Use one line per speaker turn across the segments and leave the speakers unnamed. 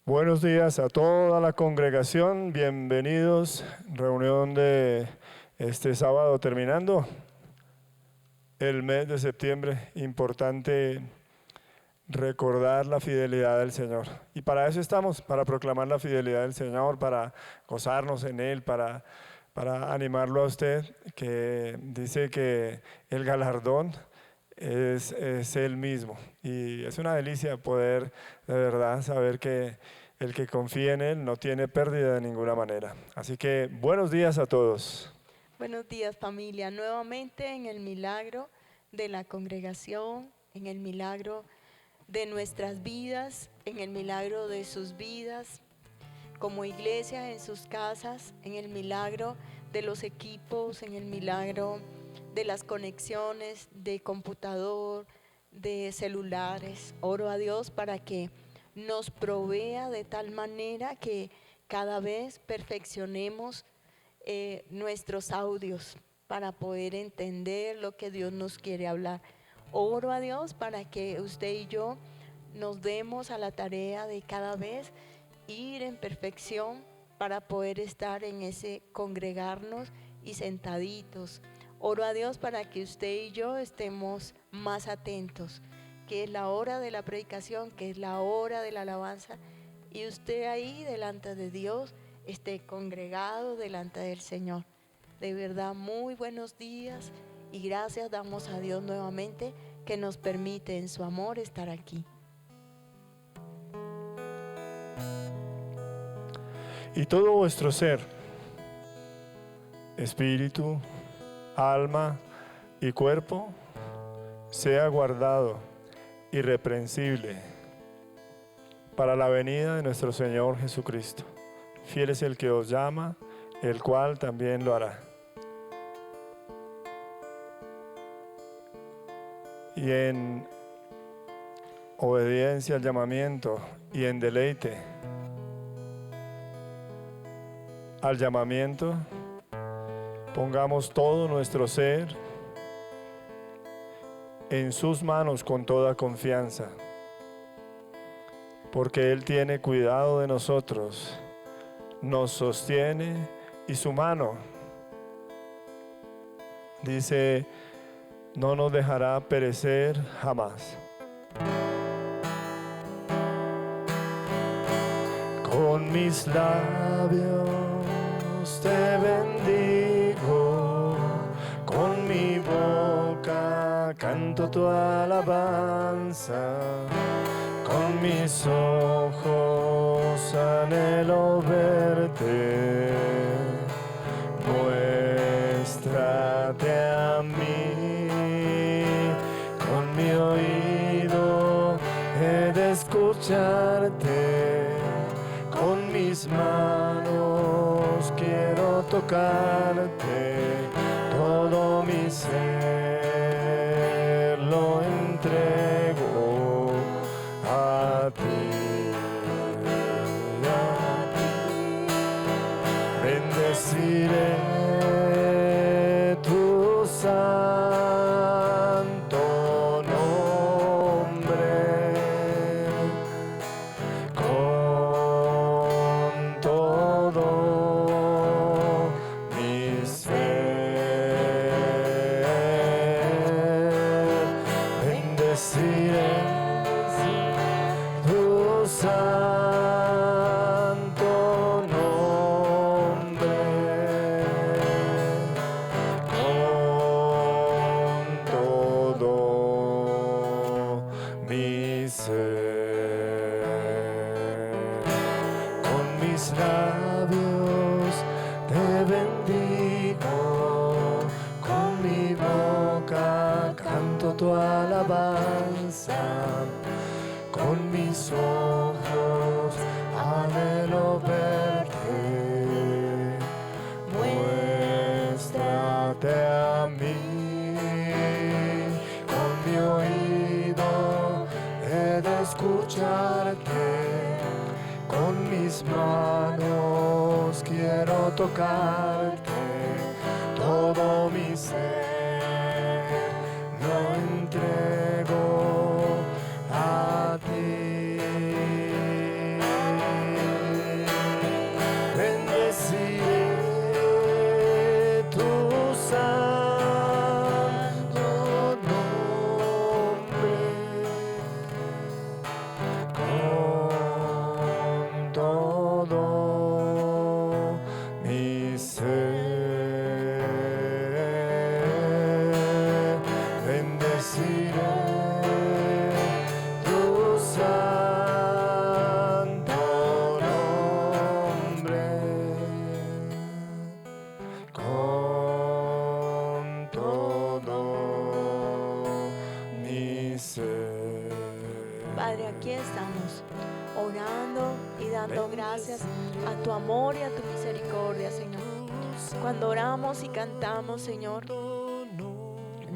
Buenos días a toda la congregación, bienvenidos, reunión de este sábado terminando el mes de septiembre, importante recordar la fidelidad del Señor. Y para eso estamos, para proclamar la fidelidad del Señor, para gozarnos en Él, para animarlo a usted, que dice que el galardón es Él mismo. Y es una delicia poder de verdad saber que el que confía en Él no tiene pérdida de ninguna manera. Así que buenos días a todos.
Buenos días, familia. Nuevamente en el milagro de la congregación, en el milagro de nuestras vidas, en el milagro de sus vidas, como iglesia en sus casas, en el milagro de los equipos, en el milagro de las conexiones de computador, de celulares. Oro a Dios para que nos provea de tal manera que cada vez perfeccionemos nuestros audios para poder entender lo que Dios nos quiere hablar. Oro a Dios para que usted y yo nos demos a la tarea de cada vez ir en perfección para poder estar en ese congregarnos y sentaditos. Oro a Dios para que usted y yo estemos más atentos, que es la hora de la predicación, que es la hora de la alabanza, y usted ahí delante de Dios esté congregado delante del Señor. De verdad, muy buenos días y gracias damos a Dios nuevamente que nos permite en su amor estar aquí.
Y todo vuestro ser, espíritu, alma y cuerpo, sea guardado irreprensible para la venida de nuestro Señor Jesucristo. Fiel es el que os llama, el cual también lo hará. Y en obediencia al llamamiento y en deleite al llamamiento, pongamos todo nuestro ser en sus manos con toda confianza, porque Él tiene cuidado de nosotros, nos sostiene y su mano, dice, no nos dejará perecer jamás. Con mis labios te bendigo, con mi boca canto tu alabanza, con mis ojos anhelo verte, muéstrate a mí, con mi oído he de escucharte, con mis manos quiero tocarte, todo mi ser lo entrego a ti, bendeciré tu santo nombre con todo mi ser, bendeciré tu santo nombre con todo mi ser. Con mis labios te bendigo, con mi boca canto tu alabanza, con mis ojos anhelo verte, muéstrate a mí, con mi oído he de escucharte, con mis manos quiero tocarte, todo mi ser lo entrego a ti. tu santo nombre con todo mi ser.
Padre, aquí estamos orando y dando gracias a tu amor y a tu misericordia, Señor. Cuando oramos y cantamos, Señor,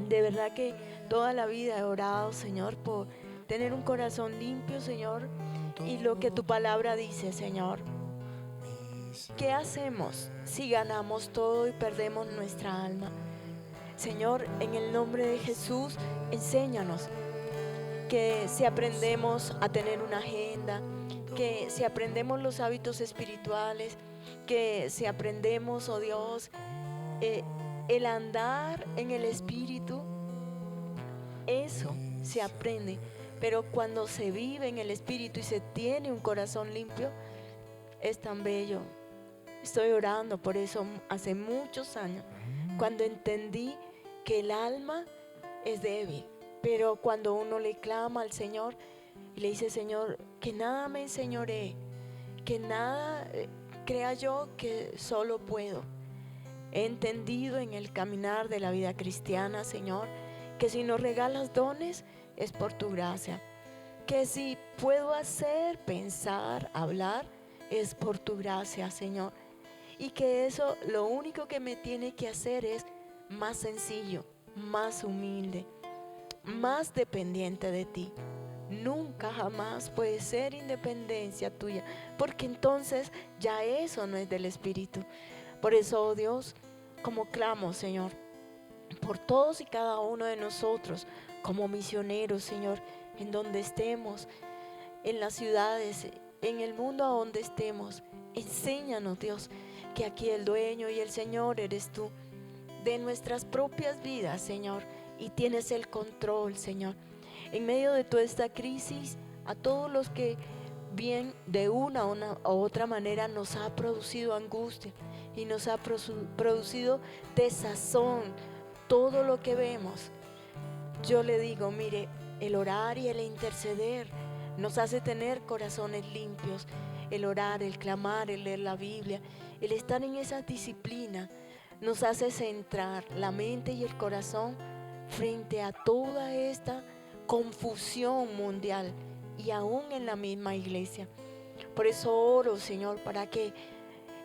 de verdad que toda la vida he orado, Señor, por tener un corazón limpio, Señor, y lo que tu palabra dice, Señor. ¿Qué hacemos si ganamos todo y perdemos nuestra alma? Señor, en el nombre de Jesús, enséñanos que si aprendemos a tener una agenda, que si aprendemos los hábitos espirituales, que si aprendemos, oh Dios, el andar en el Espíritu, eso se aprende. Pero cuando se vive en el Espíritu y se tiene un corazón limpio, es tan bello. Estoy orando por eso hace muchos años, cuando entendí que el alma es débil. Pero cuando uno le clama al Señor y le dice, Señor, que nada me enseñoree, que nada crea yo que solo puedo. He entendido en el caminar de la vida cristiana, Señor, que si nos regalas dones es por tu gracia. Que si puedo hacer, pensar, hablar, es por tu gracia, Señor. Y que eso lo único que me tiene que hacer es más sencillo, más humilde, más dependiente de ti. Nunca jamás puede ser independencia tuya, porque entonces ya eso no es del Espíritu. Por eso, oh Dios, como clamo, Señor, por todos y cada uno de nosotros, como misioneros, Señor, en donde estemos, en las ciudades, en el mundo a donde estemos, enséñanos, Dios, que aquí el dueño y el Señor eres tú, de nuestras propias vidas, Señor, y tienes el control, Señor. En medio de toda esta crisis, a todos los que bien de una u otra manera nos ha producido angustia y nos ha producido desazón, todo lo que vemos, yo le digo, mire, el orar y el interceder nos hace tener corazones limpios. El orar, el clamar, el leer la Biblia, el estar en esa disciplina nos hace centrar la mente y el corazón frente a toda esta confusión mundial y aún en la misma iglesia. Por eso oro, Señor, para que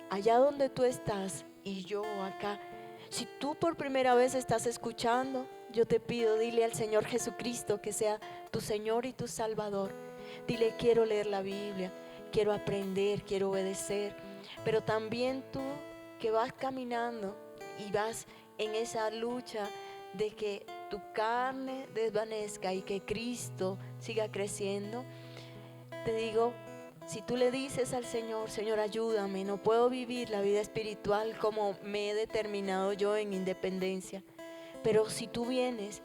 allá donde tú estás y yo acá, si tú por primera vez estás escuchando, yo te pido, dile al Señor Jesucristo que sea tu Señor y tu Salvador. Dile, quiero leer la Biblia, quiero aprender, quiero obedecer. Pero también tú que vas caminando y vas en esa lucha de que tu carne desvanezca y que Cristo siga creciendo, te digo, si tú le dices al Señor, Señor, ayúdame, no puedo vivir la vida espiritual como me he determinado yo en independencia. Pero si tú vienes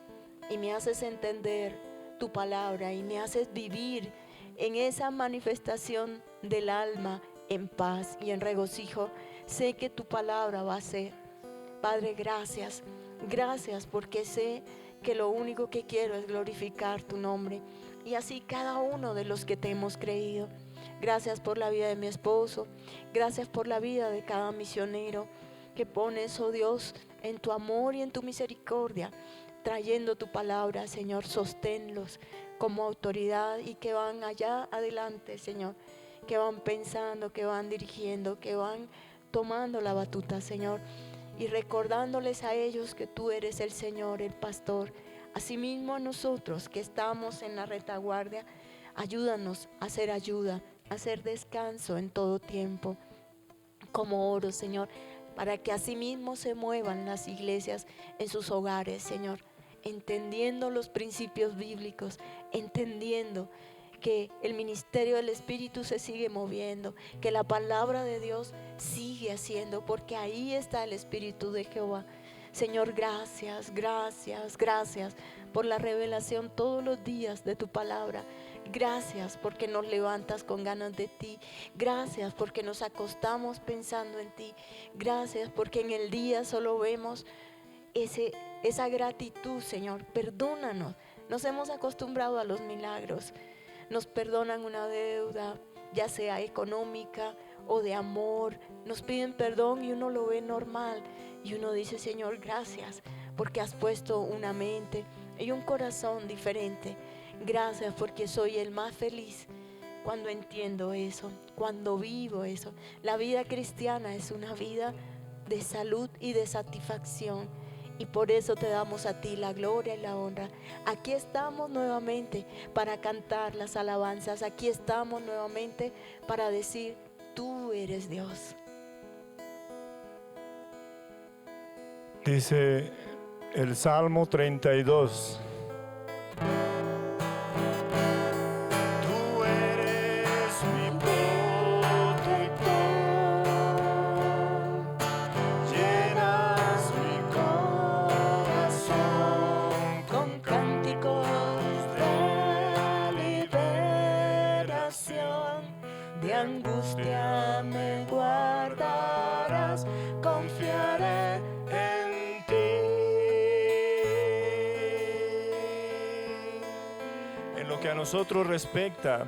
y me haces entender tu palabra y me haces vivir en esa manifestación del alma en paz y en regocijo, sé que tu palabra va a ser. Padre, gracias, gracias porque sé que lo único que quiero es glorificar tu nombre. Y así cada uno de los que te hemos creído. Gracias por la vida de mi esposo, gracias por la vida de cada misionero que pones, oh Dios, en tu amor y en tu misericordia, trayendo tu palabra, Señor, sosténlos como autoridad y que van allá adelante, Señor, que van pensando, que van dirigiendo, que van tomando la batuta, Señor, y recordándoles a ellos que tú eres el Señor, el pastor. Asimismo a nosotros que estamos en la retaguardia, ayúdanos a hacer ayuda, a hacer descanso en todo tiempo. Como oro, Señor, para que asimismo se muevan las iglesias en sus hogares, Señor, entendiendo los principios bíblicos, entendiendo que el ministerio del Espíritu se sigue moviendo, que la palabra de Dios sigue haciendo, porque ahí está el Espíritu de Jehová. Señor, gracias, gracias, gracias por la revelación todos los días de tu palabra. Gracias porque nos levantas con ganas de ti. Gracias porque nos acostamos pensando en ti. Gracias porque en el día solo vemos ese esa gratitud, Señor. Perdónanos. Nos hemos acostumbrado a los milagros. Nos perdonan una deuda, ya sea económica o de amor. Nos piden perdón y uno lo ve normal. Y uno dice, Señor, gracias porque has puesto una mente y un corazón diferente. Gracias porque soy el más feliz cuando entiendo eso, cuando vivo eso. La vida cristiana es una vida de salud y de satisfacción. Y por eso te damos a ti la gloria y la honra. Aquí estamos nuevamente para cantar las alabanzas. Aquí estamos nuevamente para decir, tú eres Dios.
Dice el Salmo 32. Tú eres mi protector, llenas mi corazón
Con cánticos de liberación, de angustia me guardarás, confiaré
en ti. En lo que a nosotros respecta,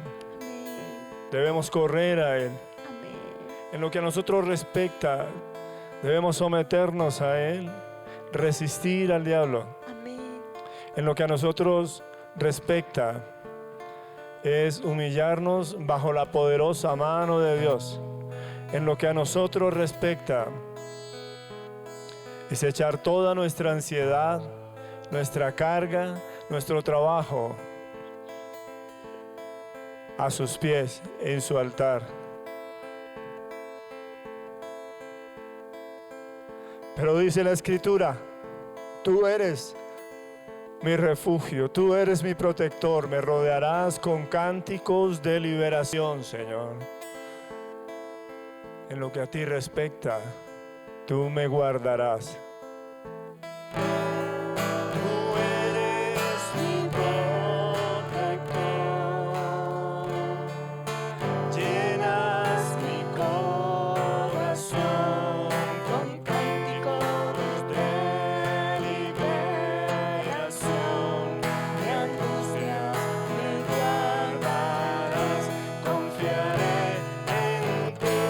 debemos correr a Él.
Amén.
En lo que a nosotros respecta, debemos someternos a Él, resistir al diablo.
Amén.
En lo que a nosotros respecta, es humillarnos bajo la poderosa mano de Dios. En lo que a nosotros respecta, es echar toda nuestra ansiedad, nuestra carga, nuestro trabajo a sus pies en su altar. Pero dice la Escritura, tú eres mi refugio, tú eres mi protector, me rodearás con cánticos de liberación, Señor. En lo que a ti respecta, tú me guardarás. Tú eres mi protector, llenas mi corazón con cánticos de liberación, de angustias me guardarás, confiaré en ti.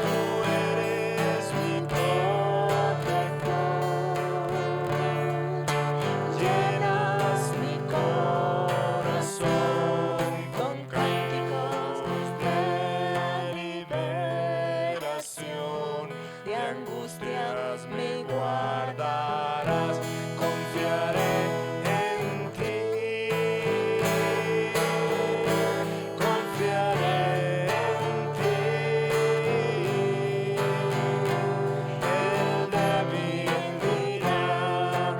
Tú eres mi protector, llenas mi corazón con cánticos de liberación, de angustias me guardarás, confiaré en ti, confiaré en ti. El débil dirá,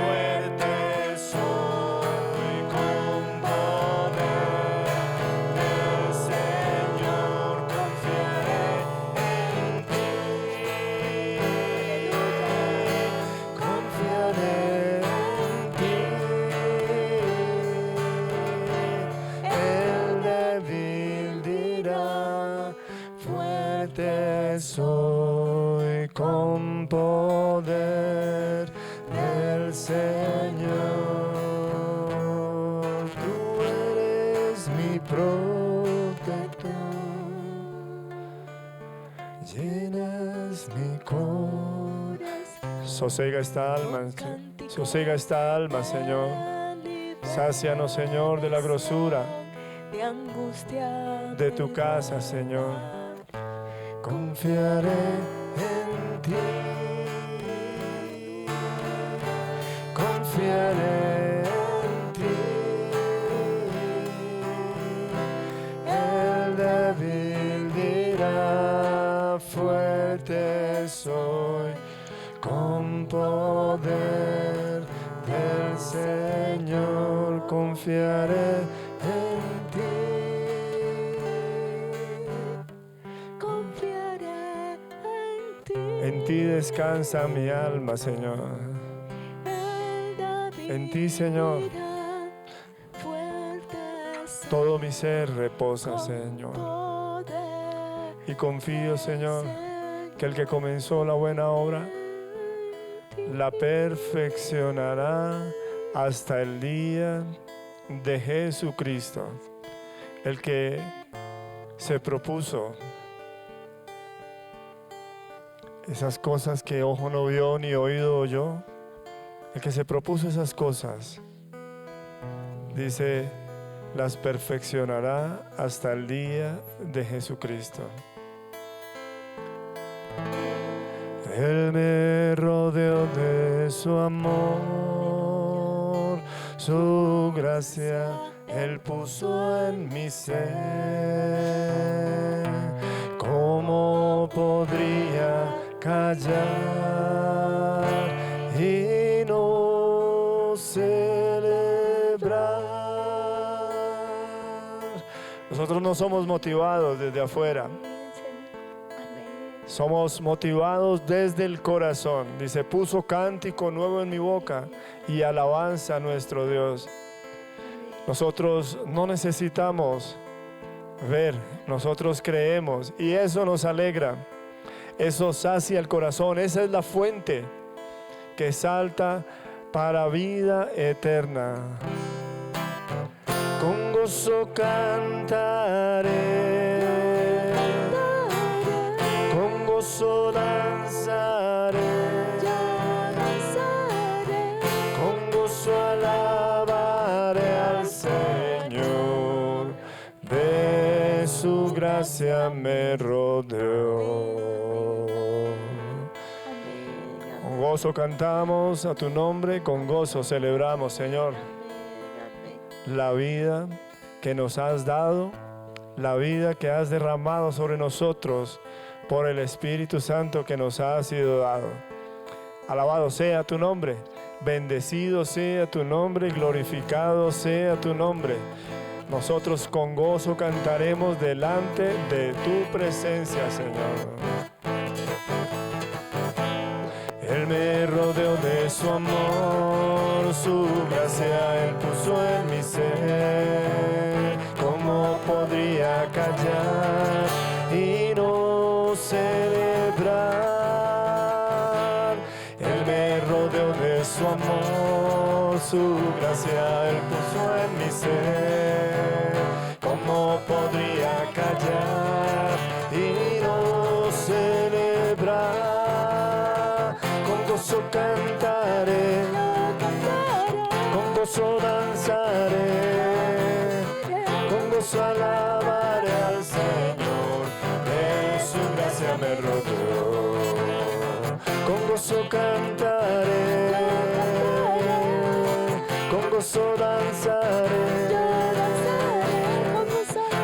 fuerte soy con poder del Señor, confiaré en ti, confiaré en ti. El débil dirá, fuerte soy con poder del Señor. Tú eres mi protector, llenas mi corazón. Sosega esta alma, sosega esta alma, Señor. Sácianos, Señor, de la grosura
de angustia
de tu casa, Señor. Confiaré en ti, confiaré en ti. El débil dirá, fuerte soy con poder del Señor, confiaré en ti.
confiaré en ti.
En ti descansa mi alma, Señor. En ti, Señor, todo mi ser reposa, Señor. Y confío, Señor, que el que comenzó la buena obra la perfeccionará hasta el día de Jesucristo. El que se propuso esas cosas que ojo no vio ni oído oyó, el que se propuso esas cosas, dice, las perfeccionará hasta el día de Jesucristo. Él me rodeó de su amor, su gracia Él puso en mi ser. ¿Cómo podría callar y no celebrar? Nosotros no somos motivados desde afuera. Somos motivados desde el corazón. Dice, puso cántico nuevo en mi boca y alabanza a nuestro Dios. Nosotros no necesitamos ver, nosotros creemos y eso nos alegra. Eso sacia el corazón. Esa es la fuente que salta para vida eterna. Con gozo cantaré, con gozo danzaré, con gozo alabaré al Señor, de su gracia me rodeó. Con gozo cantamos a tu nombre, con gozo celebramos, Señor, la vida que nos has dado, la vida que has derramado sobre nosotros por el Espíritu Santo que nos ha sido dado. Alabado sea tu nombre, bendecido sea tu nombre, glorificado sea tu nombre. Nosotros con gozo cantaremos delante de tu presencia, Señor. Él me rodeó de su amor, su gracia Él puso en mi ser. ¿Cómo podría callar y no celebrar? Él me rodeó de su amor, su gracia Él puso en mi ser. ¿Cómo podría callar y no celebrar? Con gozo cantaré, con gozo danzaré, con gozo alabaré al Señor, de su gracia me rodeó. Con gozo cantaré, con gozo danzaré,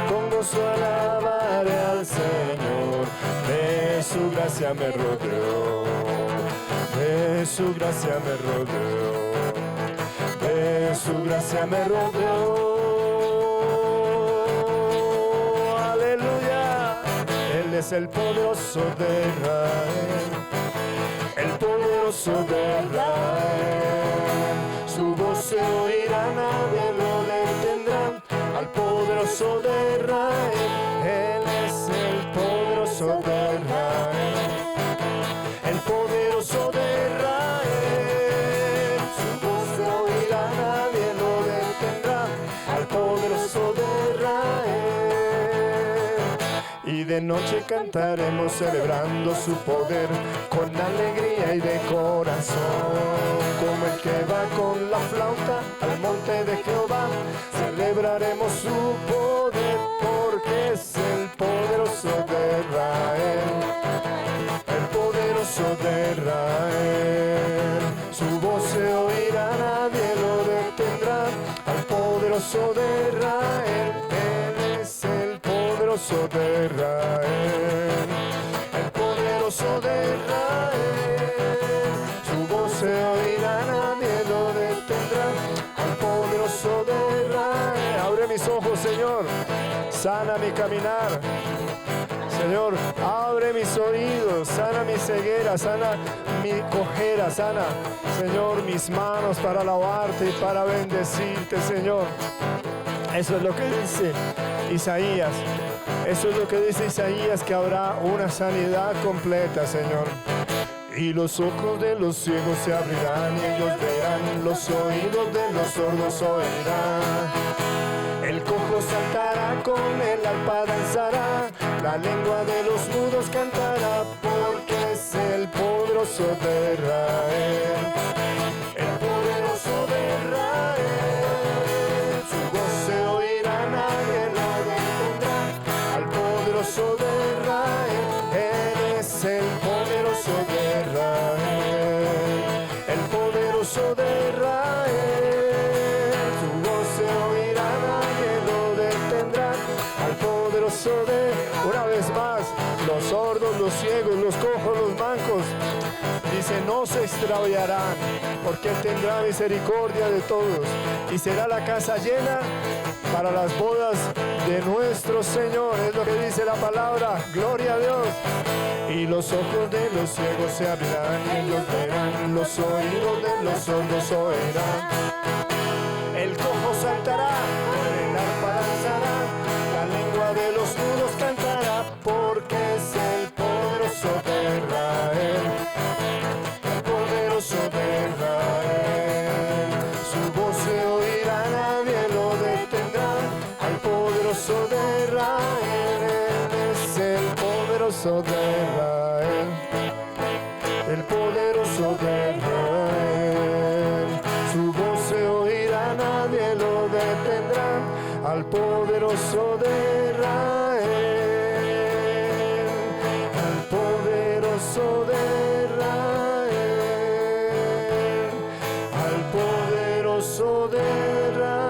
con gozo alabaré al Señor, de su gracia me rodeó. De su gracia me rodeó, de su gracia me rodeó. Aleluya. Él es el poderoso de Israel, el poderoso de Israel. Su voz se oirá, nadie lo detendrá. Al poderoso de Israel, Él es el poderoso de Israel. El poderoso de Israel, su voz se oirá, nadie lo detendrá. Al poderoso de Israel. Y de noche cantaremos celebrando su poder, con alegría y de corazón. Como el que va con la flauta al monte de Jehová, celebraremos su poder, porque es el poderoso de Israel. El poderoso de Israel, su voz se oirá, nadie lo detendrá. Al poderoso de Israel, Él es el poderoso de Israel. El poderoso de Israel, su voz se oirá, nadie lo detendrá. Al poderoso de Israel, abre mis ojos, Señor, sana mi caminar. Señor, abre mis oídos, sana mi ceguera, sana mi cojera, sana, Señor, mis manos para alabarte y para bendecirte, Señor. Eso es lo que dice Isaías. Eso es lo que dice Isaías, que habrá una sanidad completa, Señor. Y los ojos de los ciegos se abrirán y ellos verán, los oídos de los sordos oirán. El cojo saltará, con el arpa danzará, la lengua de los mudos cantará, porque es el poderoso de Israel. El poderoso de Israel, su voz se oirá, nadie lo detendrá. Al poderoso de Israel, Él es el poderoso de Israel. El poderoso de Israel, su voz se oirá, nadie lo detendrá. Al poderoso de, una vez más, los sordos, los ciegos, los cojos, los mancos, dice, no se extraviarán, porque Él tendrá misericordia de todos, y será la casa llena para las bodas de nuestro Señor. Es lo que dice la palabra, gloria a Dios. Y los ojos de los ciegos se abrirán y ellos verán, los oídos de los sordos oirán. El cojo saltará, el arpa danzará, la lengua de los mudos cantará, porque es el poderoso de Israel. El poderoso de Israel, su voz se oirá, nadie lo detendrá. Al poderoso de Israel, Él es el poderoso de Israel. El poderoso de Israel, su voz se oirá, nadie lo detendrá. Al poderoso de Israel, al poderoso de Israel, al poderoso de Israel.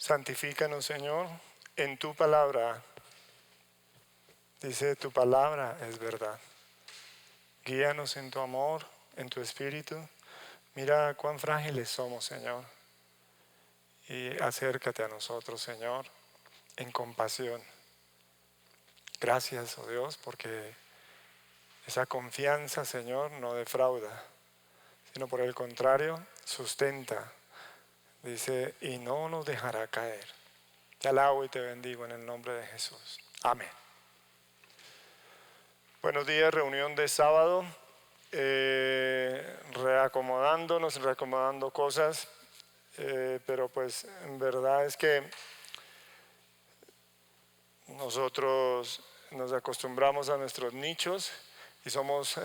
Santifícanos, Señor, en tu palabra. Dice, tu palabra es verdad. Guíanos en tu amor, en tu espíritu. Mira cuán frágiles somos, Señor. Y acércate a nosotros, Señor, en compasión. Gracias, oh Dios, porque esa confianza, Señor, no defrauda, sino por el contrario, sustenta. Dice, y no nos dejará caer. Te alabo y te bendigo en el nombre de Jesús. Amén. Buenos días, reunión de sábado. Reacomodando cosas. Pero pues en verdad es que nosotros nos acostumbramos a nuestros nichos y somos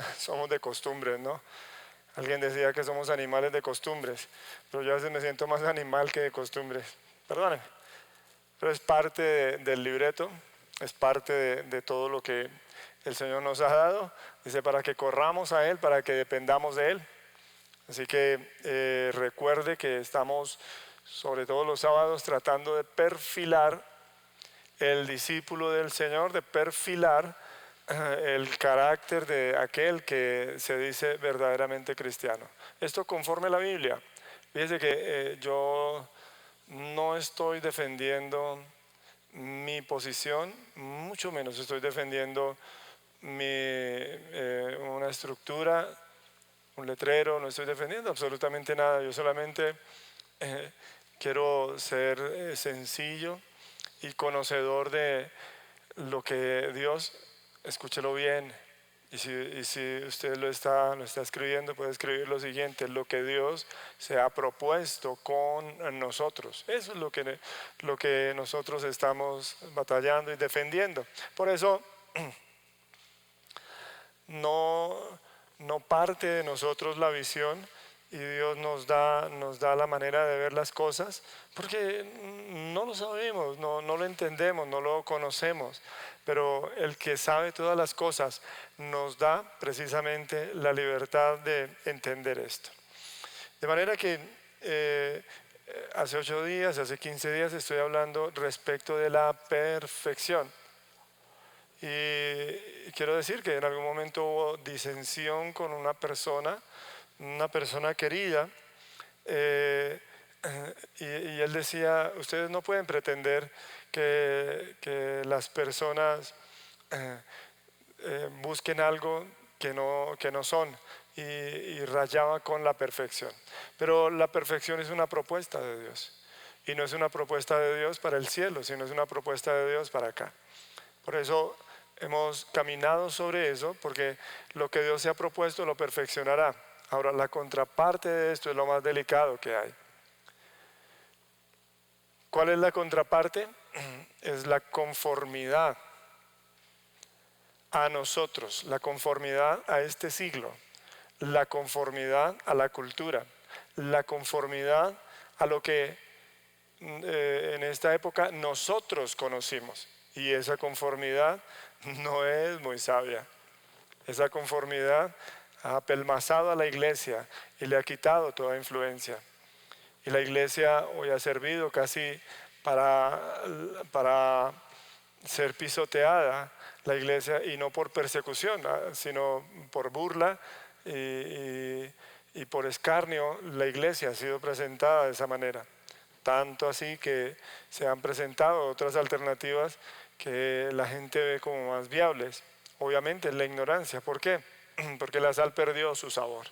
de costumbres, ¿no? Alguien decía que somos animales de costumbres, pero yo a veces me siento más animal que de costumbres. Perdónenme, pero es parte del libreto, es parte de todo lo que el Señor nos ha dado. Dice, para que corramos a Él, para que dependamos de Él. Así que recuerde que estamos, sobre todo los sábados, tratando de perfilar el discípulo del Señor, de perfilar el carácter de aquel que se dice verdaderamente cristiano. Esto conforme a la Biblia. Fíjese que yo no estoy defendiendo mi posición, mucho menos estoy defendiendo una estructura, un letrero, no estoy defendiendo absolutamente nada. Yo solamente quiero ser sencillo y conocedor de lo que Dios, escúchelo bien, y si usted lo está escribiendo, puede escribir lo siguiente: lo que Dios se ha propuesto con nosotros. Eso es lo que nosotros estamos batallando y defendiendo. Por eso no parte de nosotros la visión, y Dios nos da la manera de ver las cosas, porque no lo sabemos, no lo entendemos, no lo conocemos, pero el que sabe todas las cosas nos da precisamente la libertad de entender esto. De manera que hace 8 días, hace 15 días estoy hablando respecto de la perfección. Y quiero decir que en algún momento hubo disensión con una persona querida, y él decía, ustedes no pueden pretender que las personas busquen algo que no son, y rayaba con la perfección. Pero la perfección es una propuesta de Dios, y no es una propuesta de Dios para el cielo, sino es una propuesta de Dios para acá. Por eso hemos caminado sobre eso, porque lo que Dios se ha propuesto lo perfeccionará. Ahora, la contraparte de esto es lo más delicado que hay. ¿Cuál es la contraparte? Es la conformidad a nosotros, la conformidad a este siglo, la conformidad a la cultura, la conformidad a lo que en esta época nosotros conocimos. Y esa conformidad no es muy sabia. Esa conformidad ha apelmazado a la iglesia y le ha quitado toda influencia. Y la iglesia hoy ha servido casi para ser pisoteada, la iglesia, y no por persecución, sino por burla y por escarnio. La iglesia ha sido presentada de esa manera. Tanto así que se han presentado otras alternativas que la gente ve como más viables. Obviamente es la ignorancia. ¿Por qué? Porque la sal perdió su sabor.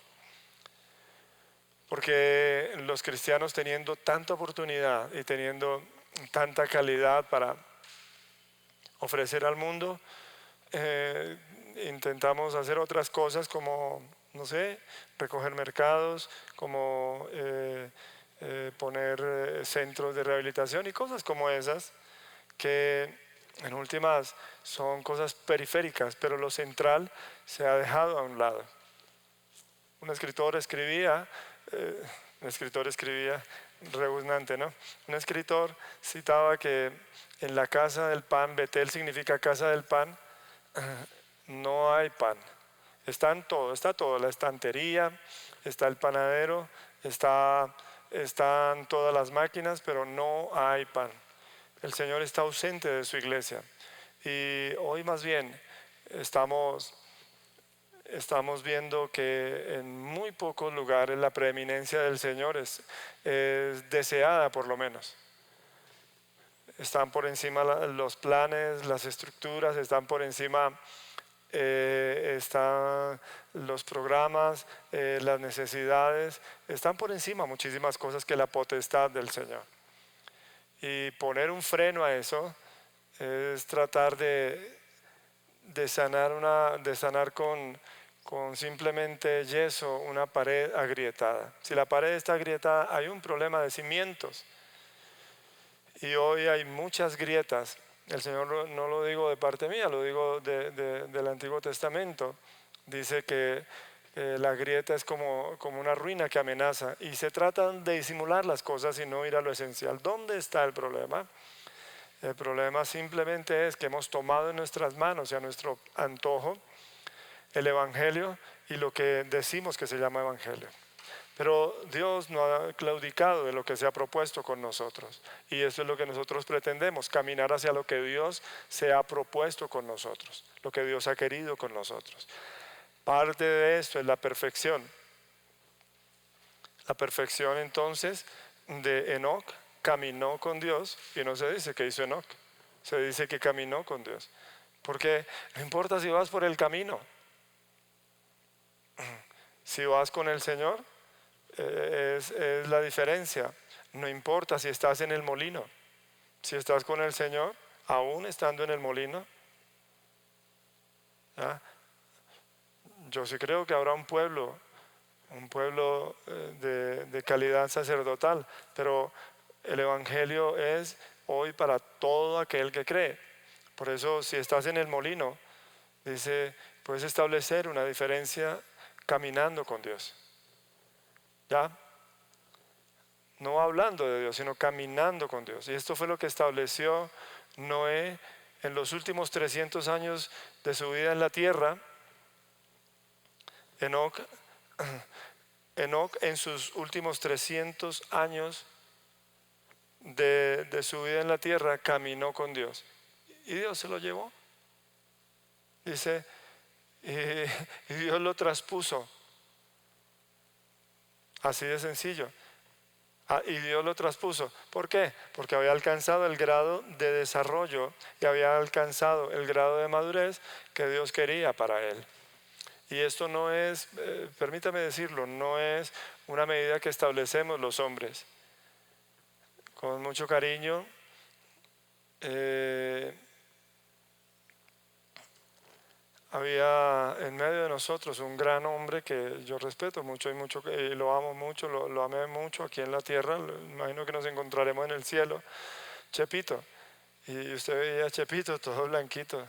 Porque los cristianos, teniendo tanta oportunidad y teniendo tanta calidad para ofrecer al mundo, intentamos hacer otras cosas como, no sé, recoger mercados, como poner centros de rehabilitación y cosas como esas, que en últimas son cosas periféricas, pero lo central se ha dejado a un lado. Un escritor escribía, rebuznante, ¿no? Un escritor citaba que en la casa del pan, Betel significa casa del pan, no hay pan. Está todo, la estantería, está el panadero, están todas las máquinas, pero no hay pan. El Señor está ausente de su iglesia. Y hoy más bien estamos viendo que en muy pocos lugares la preeminencia del Señor es deseada, por lo menos. Están por encima los planes, las estructuras, están por encima están los programas, las necesidades, están por encima muchísimas cosas que la potestad del Señor. Y poner un freno a eso es tratar de sanar con simplemente yeso una pared agrietada. Si la pared está agrietada, hay un problema de cimientos. Y hoy hay muchas grietas. El Señor no lo digo de parte mía, lo digo del Antiguo Testamento. Dice que la grieta es como una ruina que amenaza, y se tratan de disimular las cosas y no ir a lo esencial. ¿Dónde está el problema? El problema simplemente es que hemos tomado en nuestras manos y a nuestro antojo el Evangelio y lo que decimos que se llama Evangelio. Pero Dios no ha claudicado de lo que se ha propuesto con nosotros. Y eso es lo que nosotros pretendemos, caminar hacia lo que Dios se ha propuesto con nosotros, lo que Dios ha querido con nosotros. Parte de esto es la perfección. La perfección entonces de Enoc, caminó con Dios, y no se dice que hizo Enoc, se dice que caminó con Dios. Porque no importa si vas por el camino, si vas con el Señor, es la diferencia. No importa si estás en el molino, si estás con el Señor, aún estando en el molino, ¿ya? Yo sí creo que habrá un pueblo de calidad sacerdotal, pero el Evangelio es hoy para todo aquel que cree. Por eso, si estás en el molino, dice, puedes establecer una diferencia caminando con Dios. ¿Ya? No hablando de Dios, sino caminando con Dios. Y esto fue lo que estableció Noé en los últimos 300 años de su vida en la tierra. Enoc en sus últimos 300 años de su vida en la tierra caminó con Dios. Y Dios se lo llevó. Dice, y Dios lo traspuso. Así de sencillo. Y Dios lo traspuso. ¿Por qué? Porque había alcanzado el grado de desarrollo y había alcanzado el grado de madurez que Dios quería para él. Y esto no es, permítame decirlo, no es una medida que establecemos los hombres. Con mucho cariño, había en medio de nosotros un gran hombre que yo respeto mucho y lo amo mucho, lo amé mucho aquí en la tierra. Imagino que nos encontraremos en el cielo. Chepito. Y usted veía a Chepito todo blanquito,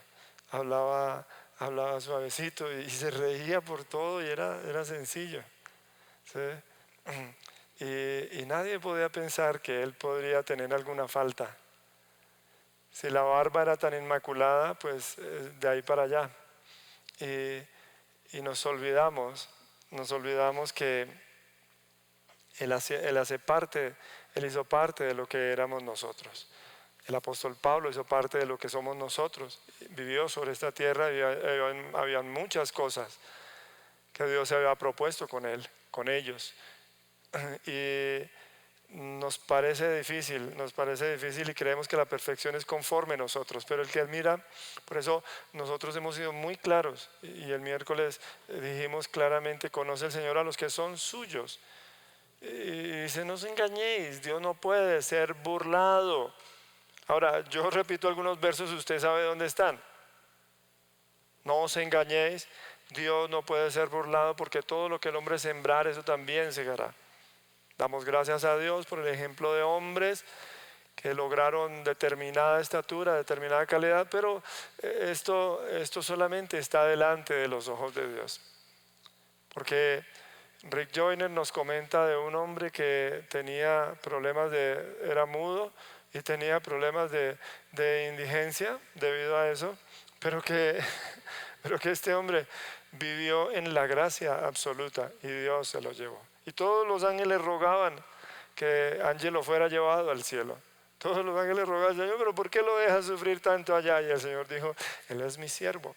hablaba hablaba suavecito y se reía por todo y era sencillo, ¿sí? Y nadie podía pensar que él podría tener alguna falta. Si la barba era tan inmaculada, pues de ahí para allá. Y nos olvidamos que él hizo parte de lo que éramos nosotros. El apóstol Pablo hizo parte de lo que somos nosotros. Vivió sobre esta tierra y había muchas cosas que Dios se había propuesto con él, con ellos. Y nos parece difícil y creemos que la perfección es conforme a nosotros, pero el que admira, por eso nosotros hemos sido muy claros y el miércoles dijimos claramente: conoce el Señor a los que son suyos. Y dice: no os engañéis, Dios no puede ser burlado. Ahora, yo repito algunos versos, usted sabe dónde están. No os engañéis, Dios no puede ser burlado, porque todo lo que el hombre sembrar, eso también segará. Damos gracias a Dios por el ejemplo de hombres que lograron determinada estatura, determinada calidad, pero esto solamente está delante de los ojos de Dios. Porque Rick Joyner nos comenta de un hombre que tenía problemas era mudo y tenía problemas de indigencia debido a eso, pero que este hombre vivió en la gracia absoluta y Dios se lo llevó. Y todos los ángeles rogaban que Ángelo fuera llevado al cielo. Todos los ángeles rogaban: Señor, pero ¿por qué lo deja sufrir tanto allá? Y el Señor dijo: Él es mi siervo.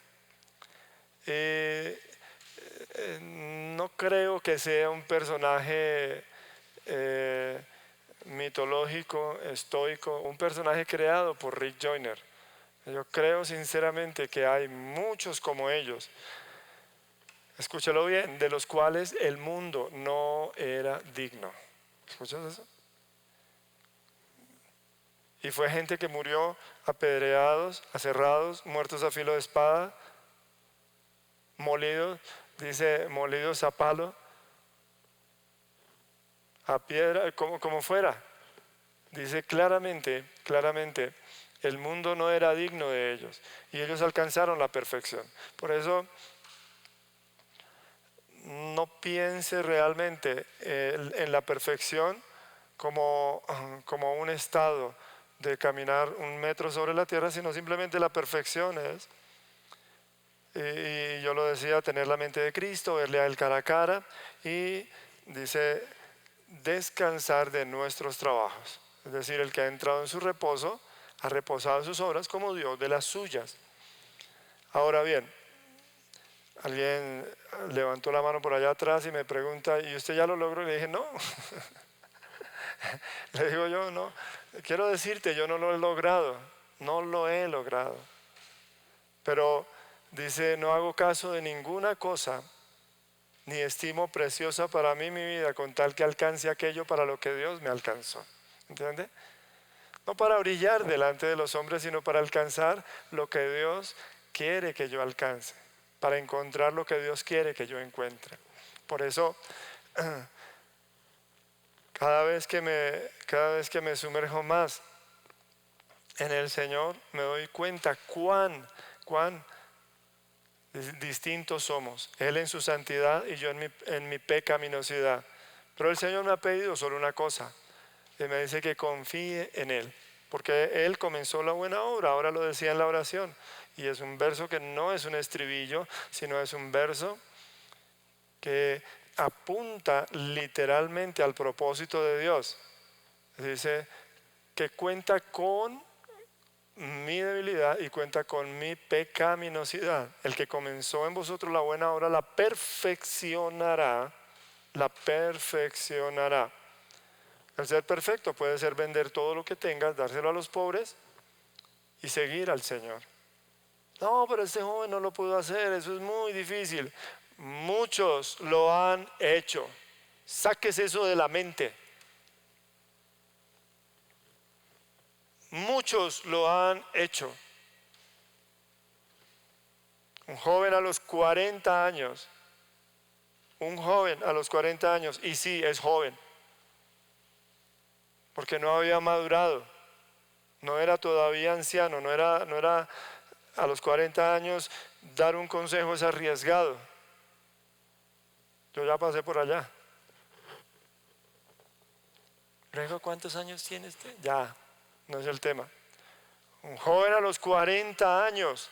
No creo que sea un personaje mitológico, estoico, un personaje creado por Rick Joyner. Yo creo sinceramente que hay muchos como ellos, escúchalo bien, de los cuales el mundo no era digno. ¿Escuchas eso? Y fue gente que murió apedreados, aserrados, muertos a filo de espada, molidos, dice, molidos a palo, a piedra, como fuera. Dice claramente, el mundo no era digno de ellos y ellos alcanzaron la perfección. Por eso, no piense realmente en la perfección como un estado de caminar 1 metro sobre la tierra, sino simplemente la perfección es, y yo lo decía, tener la mente de Cristo, verle a Él cara a cara y dice, descansar de nuestros trabajos. Es decir, el que ha entrado en su reposo, ha reposado en sus obras como Dios de las suyas. Ahora bien, alguien levantó la mano por allá atrás y me pregunta: ¿y usted ya lo logró? Y le dije: no. Le digo yo: no, quiero decirte, yo no lo he logrado, pero dice: no hago caso de ninguna cosa, ni estimo preciosa para mí mi vida, con tal que alcance aquello para lo que Dios me alcanzó. ¿Entiende? No para brillar delante de los hombres, sino para alcanzar lo que Dios quiere que yo alcance, para encontrar lo que Dios quiere que yo encuentre. Por eso, cada vez que me sumerjo más en el Señor, me doy cuenta cuán distintos somos. Él en su santidad y yo en mi pecaminosidad. Pero el Señor me ha pedido solo una cosa. Y me dice que confíe en Él. Porque Él comenzó la buena obra, ahora lo decía en la oración. Y es un verso que no es un estribillo, sino es un verso que apunta literalmente al propósito de Dios. Dice que cuenta con mi debilidad y cuenta con mi pecaminosidad. El que comenzó en vosotros la buena obra la perfeccionará. El ser perfecto puede ser vender todo lo que tengas, dárselo a los pobres y seguir al Señor. No, pero este joven no lo pudo hacer, eso es muy difícil. Muchos lo han hecho. Sáquese eso de la mente. Muchos lo han hecho. Un joven a los 40 años. Y sí, es joven. Porque no había madurado. No era todavía anciano, no era a los 40 años dar un consejo es arriesgado. Yo ya pasé por allá. Luego, ¿cuántos años tiene usted? Ya, no es el tema. Un joven a los 40 años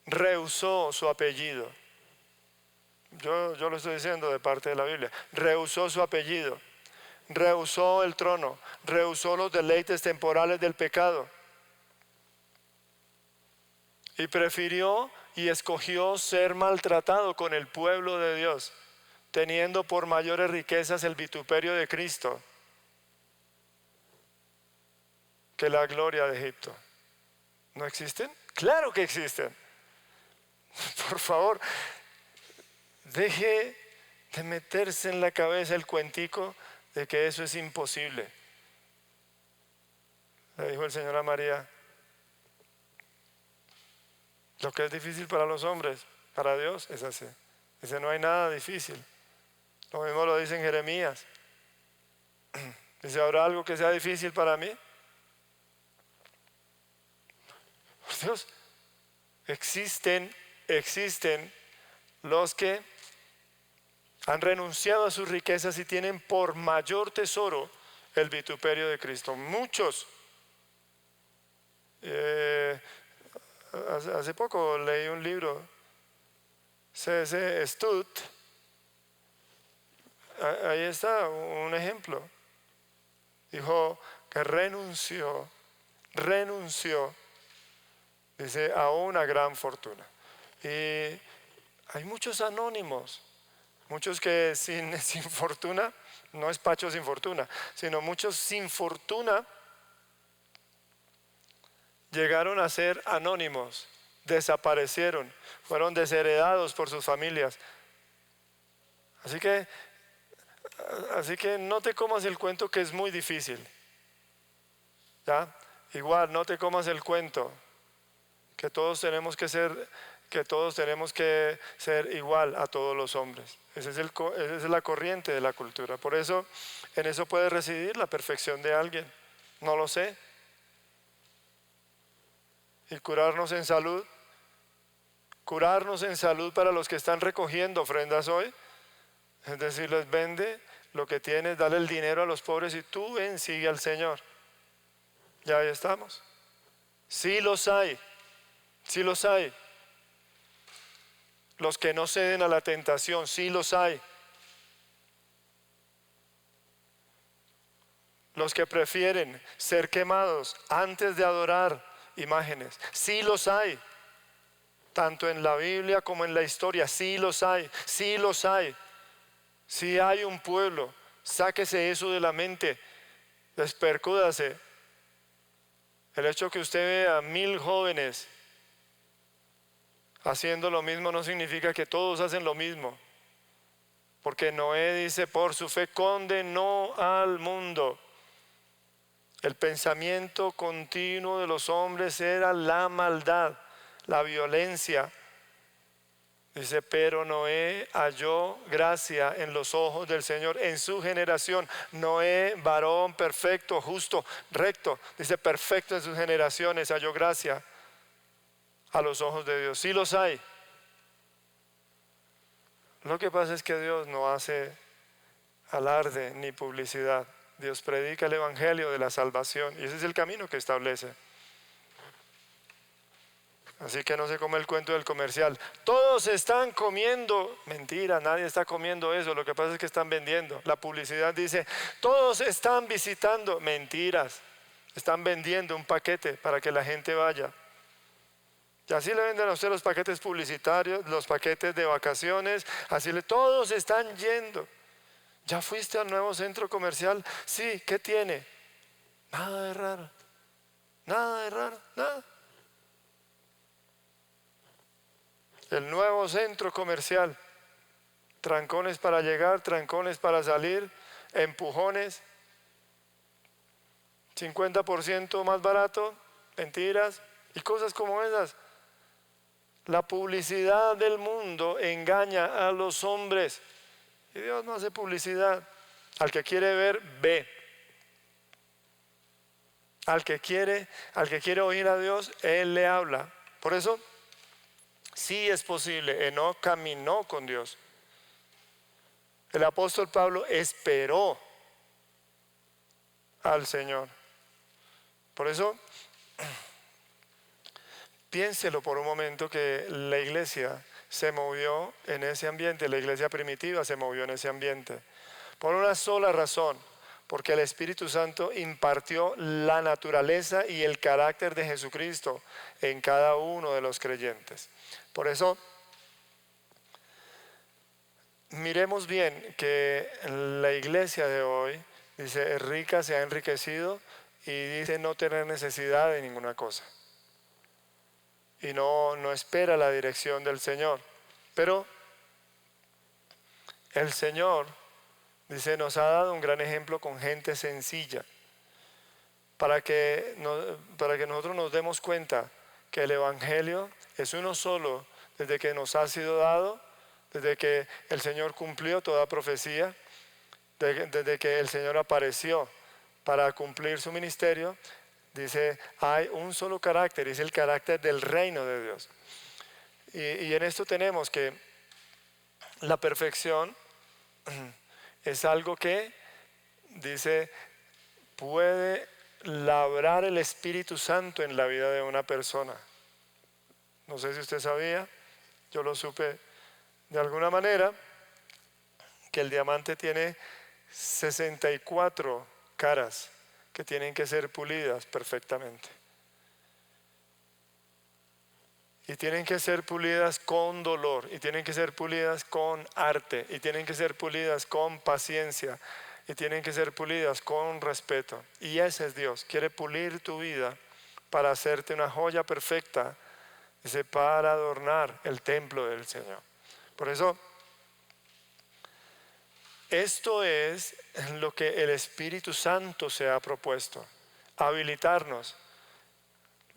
rehusó su apellido. Yo lo estoy diciendo de parte de la Biblia. Rehusó su apellido, rehusó el trono, rehusó los deleites temporales del pecado y prefirió y escogió ser maltratado con el pueblo de Dios, teniendo por mayores riquezas el vituperio de Cristo que la gloria de Egipto. ¿No existen? Claro que existen. Por favor, deje de meterse en la cabeza el cuentico de que eso es imposible. Le dijo el Señor a María: lo que es difícil para los hombres, para Dios es así. Dice, no hay nada difícil. Lo mismo lo dice en Jeremías. Dice, ¿habrá algo que sea difícil para mí? Por Dios, existen los que han renunciado a sus riquezas y tienen por mayor tesoro el vituperio de Cristo. Muchos. Hace poco leí un libro, C.S. Stutt. Ahí está un ejemplo. Dijo que renunció, dice, a una gran fortuna. Y hay muchos anónimos, muchos que sin fortuna, no es Pacho sin fortuna, sino muchos sin fortuna llegaron a ser anónimos, desaparecieron, fueron desheredados por sus familias. Así que no te comas el cuento que es muy difícil. ¿Ya? Igual, no te comas el cuento que todos tenemos que ser igual a todos los hombres. Esa es la corriente de la cultura. Por eso, en eso puede residir la perfección de alguien. No lo sé. Y curarnos en salud para los que están recogiendo ofrendas hoy. Es decir, les vende lo que tienes, dale el dinero a los pobres y tú ven, sigue al Señor. Ya ahí estamos. Sí los hay. Los que no ceden a la tentación, sí los hay. Los que prefieren ser quemados antes de adorar imágenes, sí los hay. Tanto en la Biblia como en la historia, sí los hay. Si hay un pueblo, sáquese eso de la mente, despercúdase. El hecho que usted vea 1000 jóvenes haciendo lo mismo no significa que todos hacen lo mismo. Porque Noé dice, por su fe condenó al mundo. El pensamiento continuo de los hombres era la maldad, la violencia. Dice, pero Noé halló gracia en los ojos del Señor en su generación. Noé, varón perfecto, justo, recto. Dice, perfecto en sus generaciones, halló gracia a los ojos de Dios. Sí los hay. Lo que pasa es que Dios no hace alarde ni publicidad. Dios predica el evangelio de la salvación y ese es el camino que establece. Así que no se come el cuento del comercial. Todos están comiendo. Mentira, nadie está comiendo eso. Lo que pasa es que están vendiendo. La publicidad dice, todos están visitando. Mentiras. Están vendiendo un paquete para que la gente vaya. Y así le venden a usted los paquetes publicitarios, los paquetes de vacaciones. Todos están yendo. ¿Ya fuiste al nuevo centro comercial? Sí, ¿qué tiene? Nada de raro. Nada. El nuevo centro comercial, trancones para llegar, trancones para salir, empujones, 50% más barato, mentiras y cosas como esas. La publicidad del mundo engaña a los hombres y Dios no hace publicidad. Al que quiere ver, ve. Al que quiere oír a Dios, Él le habla. Por eso, sí es posible. Enoc caminó con Dios. El apóstol Pablo esperó al Señor. Por eso, piénselo por un momento que la iglesia se movió en ese ambiente, la iglesia primitiva se movió en ese ambiente. Por una sola razón, porque el Espíritu Santo impartió la naturaleza y el carácter de Jesucristo en cada uno de los creyentes. Por eso, miremos bien que la iglesia de hoy, dice, rica, se ha enriquecido y dice no tener necesidad de ninguna cosa. Y no espera la dirección del Señor. Pero el Señor, dice, nos ha dado un gran ejemplo con gente sencilla, para que nosotros nos demos cuenta que el Evangelio es uno solo desde que nos ha sido dado, desde que el Señor cumplió toda profecía, desde que el Señor apareció para cumplir su ministerio. Dice, hay un solo carácter, es el carácter del reino de Dios. Y en esto tenemos que la perfección es algo que, dice, puede labrar el Espíritu Santo en la vida de una persona. No sé si usted sabía, yo lo supe de alguna manera, que el diamante tiene 64 caras que tienen que ser pulidas perfectamente. Y tienen que ser pulidas con dolor, y tienen que ser pulidas con arte, y tienen que ser pulidas con paciencia, y tienen que ser pulidas con respeto. Y ese es Dios, quiere pulir tu vida para hacerte una joya perfecta, dice, para adornar el templo del Señor. Por eso, esto es lo que el Espíritu Santo se ha propuesto, habilitarnos.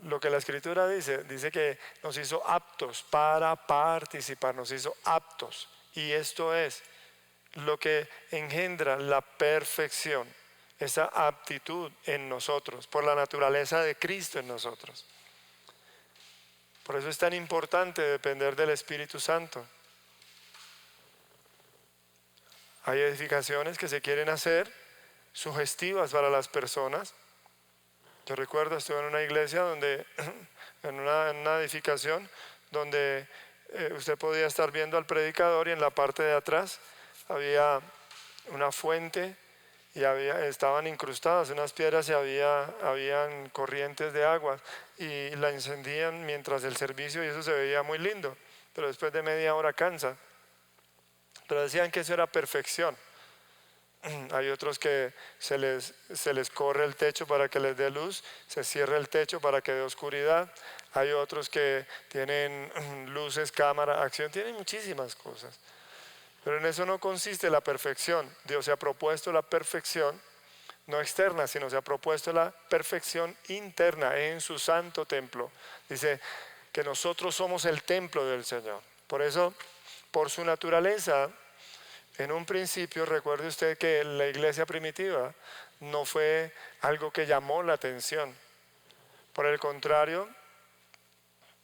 Lo que la Escritura dice que nos hizo aptos para participar, nos hizo aptos. Y esto es lo que engendra la perfección, esa aptitud en nosotros, por la naturaleza de Cristo en nosotros. Por eso es tan importante depender del Espíritu Santo. Hay edificaciones que se quieren hacer sugestivas para las personas. Yo recuerdo, estuve en una iglesia donde, en una edificación donde usted podía estar viendo al predicador y en la parte de atrás había una fuente y estaban incrustadas unas piedras y habían corrientes de agua y la encendían mientras el servicio y eso se veía muy lindo, pero después de media hora cansa. Pero decían que eso era perfección. Hay otros que se les corre el techo para que les dé luz, se cierra el techo para que dé oscuridad. Hay otros que tienen luces, cámara, acción, tienen muchísimas cosas. Pero en eso no consiste la perfección. Dios se ha propuesto la perfección, no externa, sino se ha propuesto la perfección interna en su santo templo. Dice que nosotros somos el templo del Señor. Por eso, por su naturaleza, en un principio, recuerde usted que la iglesia primitiva no fue algo que llamó la atención. Por el contrario,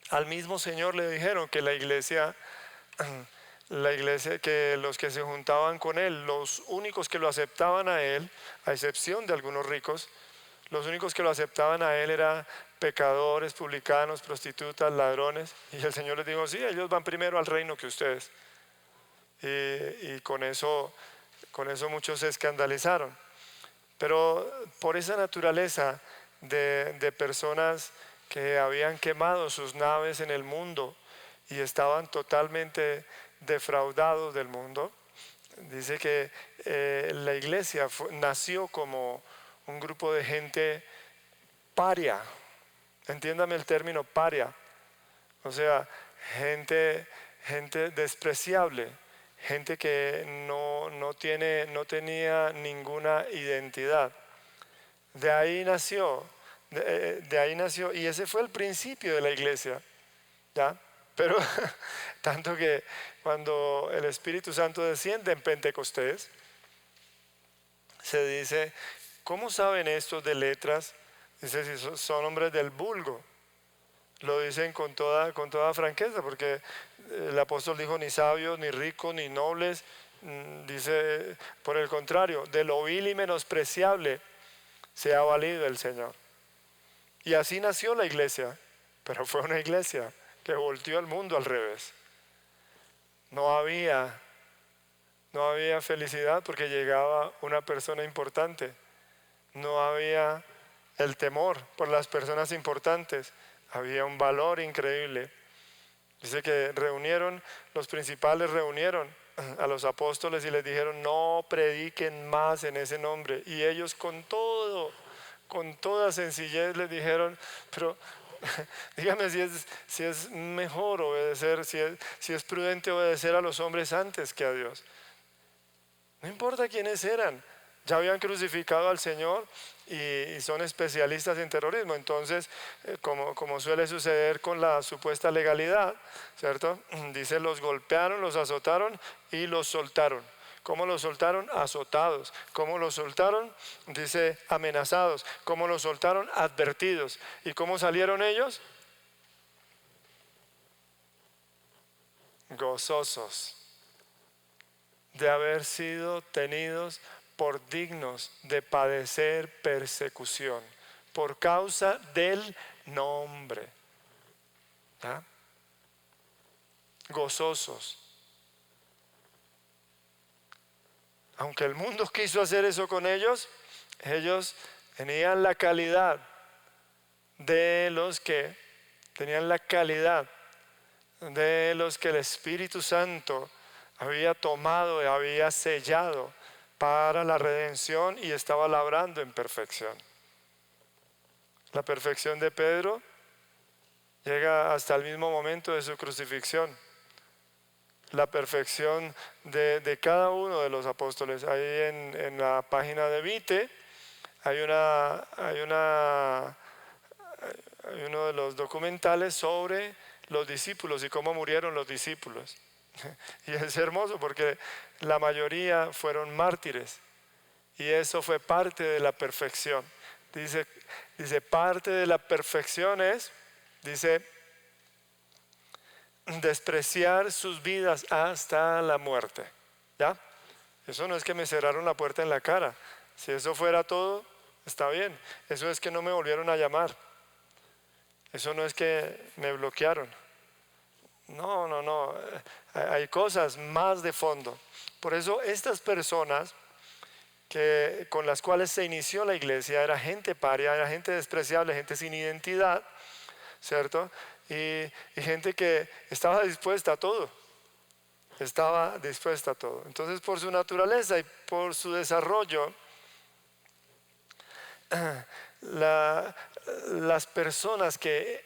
al mismo Señor le dijeron que la iglesia, que los que se juntaban con Él, los únicos que lo aceptaban a Él, a excepción de algunos ricos, los únicos que lo aceptaban a Él eran pecadores, publicanos, prostitutas, ladrones. Y el Señor les dijo, sí, ellos van primero al reino que ustedes. Y con eso muchos se escandalizaron. Pero por esa naturaleza de personas que habían quemado sus naves en el mundo y estaban totalmente defraudados del mundo, dice que la iglesia nació como un grupo de gente paria. Entiéndame el término paria. O sea, gente despreciable. Gente que no tenía ninguna identidad. De ahí nació, y ese fue el principio de la iglesia, ¿ya? Pero tanto que cuando el Espíritu Santo desciende en Pentecostés, se dice, ¿cómo saben estos de letras? Dice, si son hombres del vulgo. Lo dicen con toda franqueza, porque el apóstol dijo ni sabios, ni ricos, ni nobles. Dice, por el contrario, de lo vil y menospreciable se ha valido el Señor. Y así nació la iglesia, pero fue una iglesia que volteó el mundo al revés. No había felicidad porque llegaba una persona importante. No había el temor por las personas importantes. Había un valor increíble. Dice que los principales reunieron a los apóstoles y les dijeron, no prediquen más en ese nombre. Y ellos con toda sencillez les dijeron, pero dígame si es mejor obedecer, si es prudente obedecer a los hombres antes que a Dios. No importa quiénes eran, ya habían crucificado al Señor y son especialistas en terrorismo. Entonces, como suele suceder con la supuesta legalidad, ¿cierto? Dice, los golpearon, los azotaron y los soltaron. ¿Cómo los soltaron? Azotados. ¿Cómo los soltaron? Dice, amenazados. ¿Cómo los soltaron? Advertidos. ¿Y cómo salieron ellos? Gozosos de haber sido tenidos por dignos de padecer persecución por causa del nombre. ¿Ya? Gozosos. Aunque el mundo quiso hacer eso con ellos, ellos tenían la calidad de los que el Espíritu Santo había tomado y había sellado para la redención y estaba labrando en perfección. La perfección de Pedro llega hasta el mismo momento de su crucifixión. La perfección de cada uno de los apóstoles. Ahí en la página de Vite hay uno de los documentales sobre los discípulos y cómo murieron los discípulos. Y es hermoso porque la mayoría fueron mártires y eso fue parte de la perfección. Dice parte de la perfección es, dice, despreciar sus vidas hasta la muerte. ¿Ya? Eso no es que me cerraron la puerta en la cara. Si eso fuera todo, está bien. Eso es que no me volvieron a llamar. Eso no es que me bloquearon. No. Hay cosas más de fondo. Por eso estas personas con las cuales se inició la iglesia era gente paria, era gente despreciable, gente sin identidad, ¿cierto? Y gente que estaba dispuesta a todo. Entonces, por su naturaleza y por su desarrollo, las personas que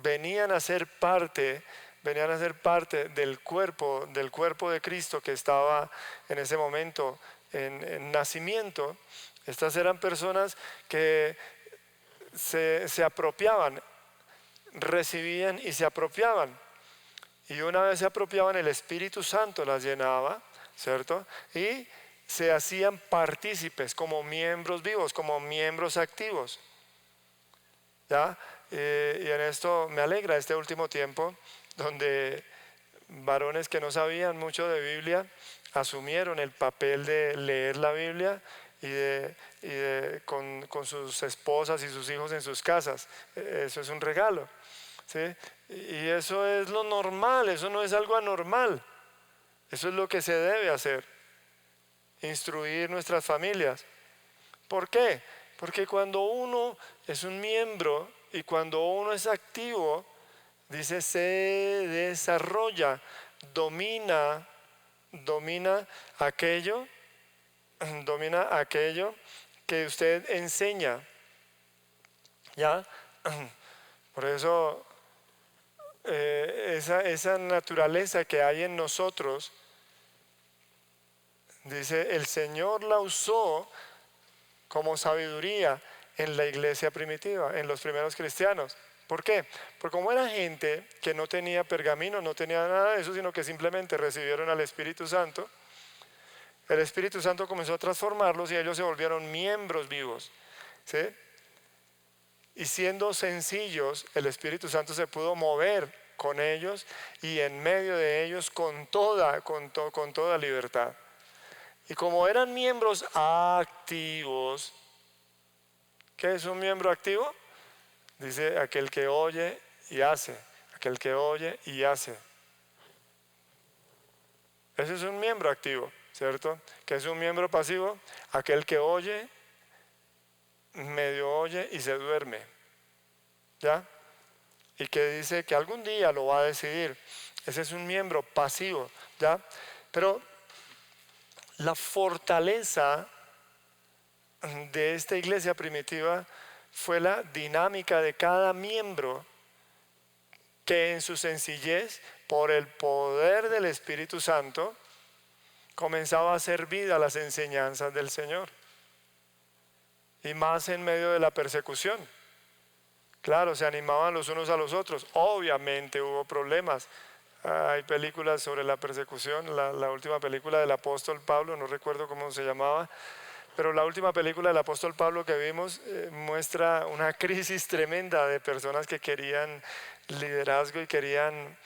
venían a ser parte del cuerpo de Cristo que estaba en ese momento en nacimiento. Estas eran personas que se apropiaban, recibían y se apropiaban. Y una vez se apropiaban, el Espíritu Santo las llenaba, ¿cierto? Y se hacían partícipes como miembros vivos, como miembros activos. ¿Ya? Y en esto me alegra este último tiempo, donde varones que no sabían mucho de Biblia asumieron el papel de leer la Biblia con sus esposas y sus hijos en sus casas. Eso es un regalo, ¿sí? Y eso es lo normal, eso no es algo anormal. Eso es lo que se debe hacer, instruir nuestras familias. ¿Por qué? Porque cuando uno es un miembro y cuando uno es activo, dice, se desarrolla, domina aquello que usted enseña. ¿Ya? Por eso esa naturaleza que hay en nosotros, dice, el Señor la usó como sabiduría en la iglesia primitiva, en los primeros cristianos. ¿Por qué? Porque como era gente que no tenía pergamino, no tenía nada de eso, sino que simplemente recibieron al Espíritu Santo, el Espíritu Santo comenzó a transformarlos y ellos se volvieron miembros vivos, ¿sí? Y siendo sencillos, el Espíritu Santo se pudo mover con ellos y en medio de ellos con toda libertad. Y como eran miembros activos, ¿qué es un miembro activo? Dice aquel que oye y hace, aquel que oye y hace. Ese es un miembro activo, ¿cierto? ¿Qué es un miembro pasivo? Aquel que oye, medio oye y se duerme, ¿ya? Y que dice que algún día lo va a decidir. Ese es un miembro pasivo, ¿ya? Pero la fortaleza de esta iglesia primitiva fue la dinámica de cada miembro que en su sencillez, por el poder del Espíritu Santo, comenzaba a hacer vida a las enseñanzas del Señor. Y más en medio de la persecución. Claro, se animaban los unos a los otros. Obviamente hubo problemas. Hay películas sobre la persecución. La última película del apóstol Pablo, no recuerdo cómo se llamaba, pero la última película del apóstol Pablo que vimos muestra una crisis tremenda de personas que querían liderazgo y querían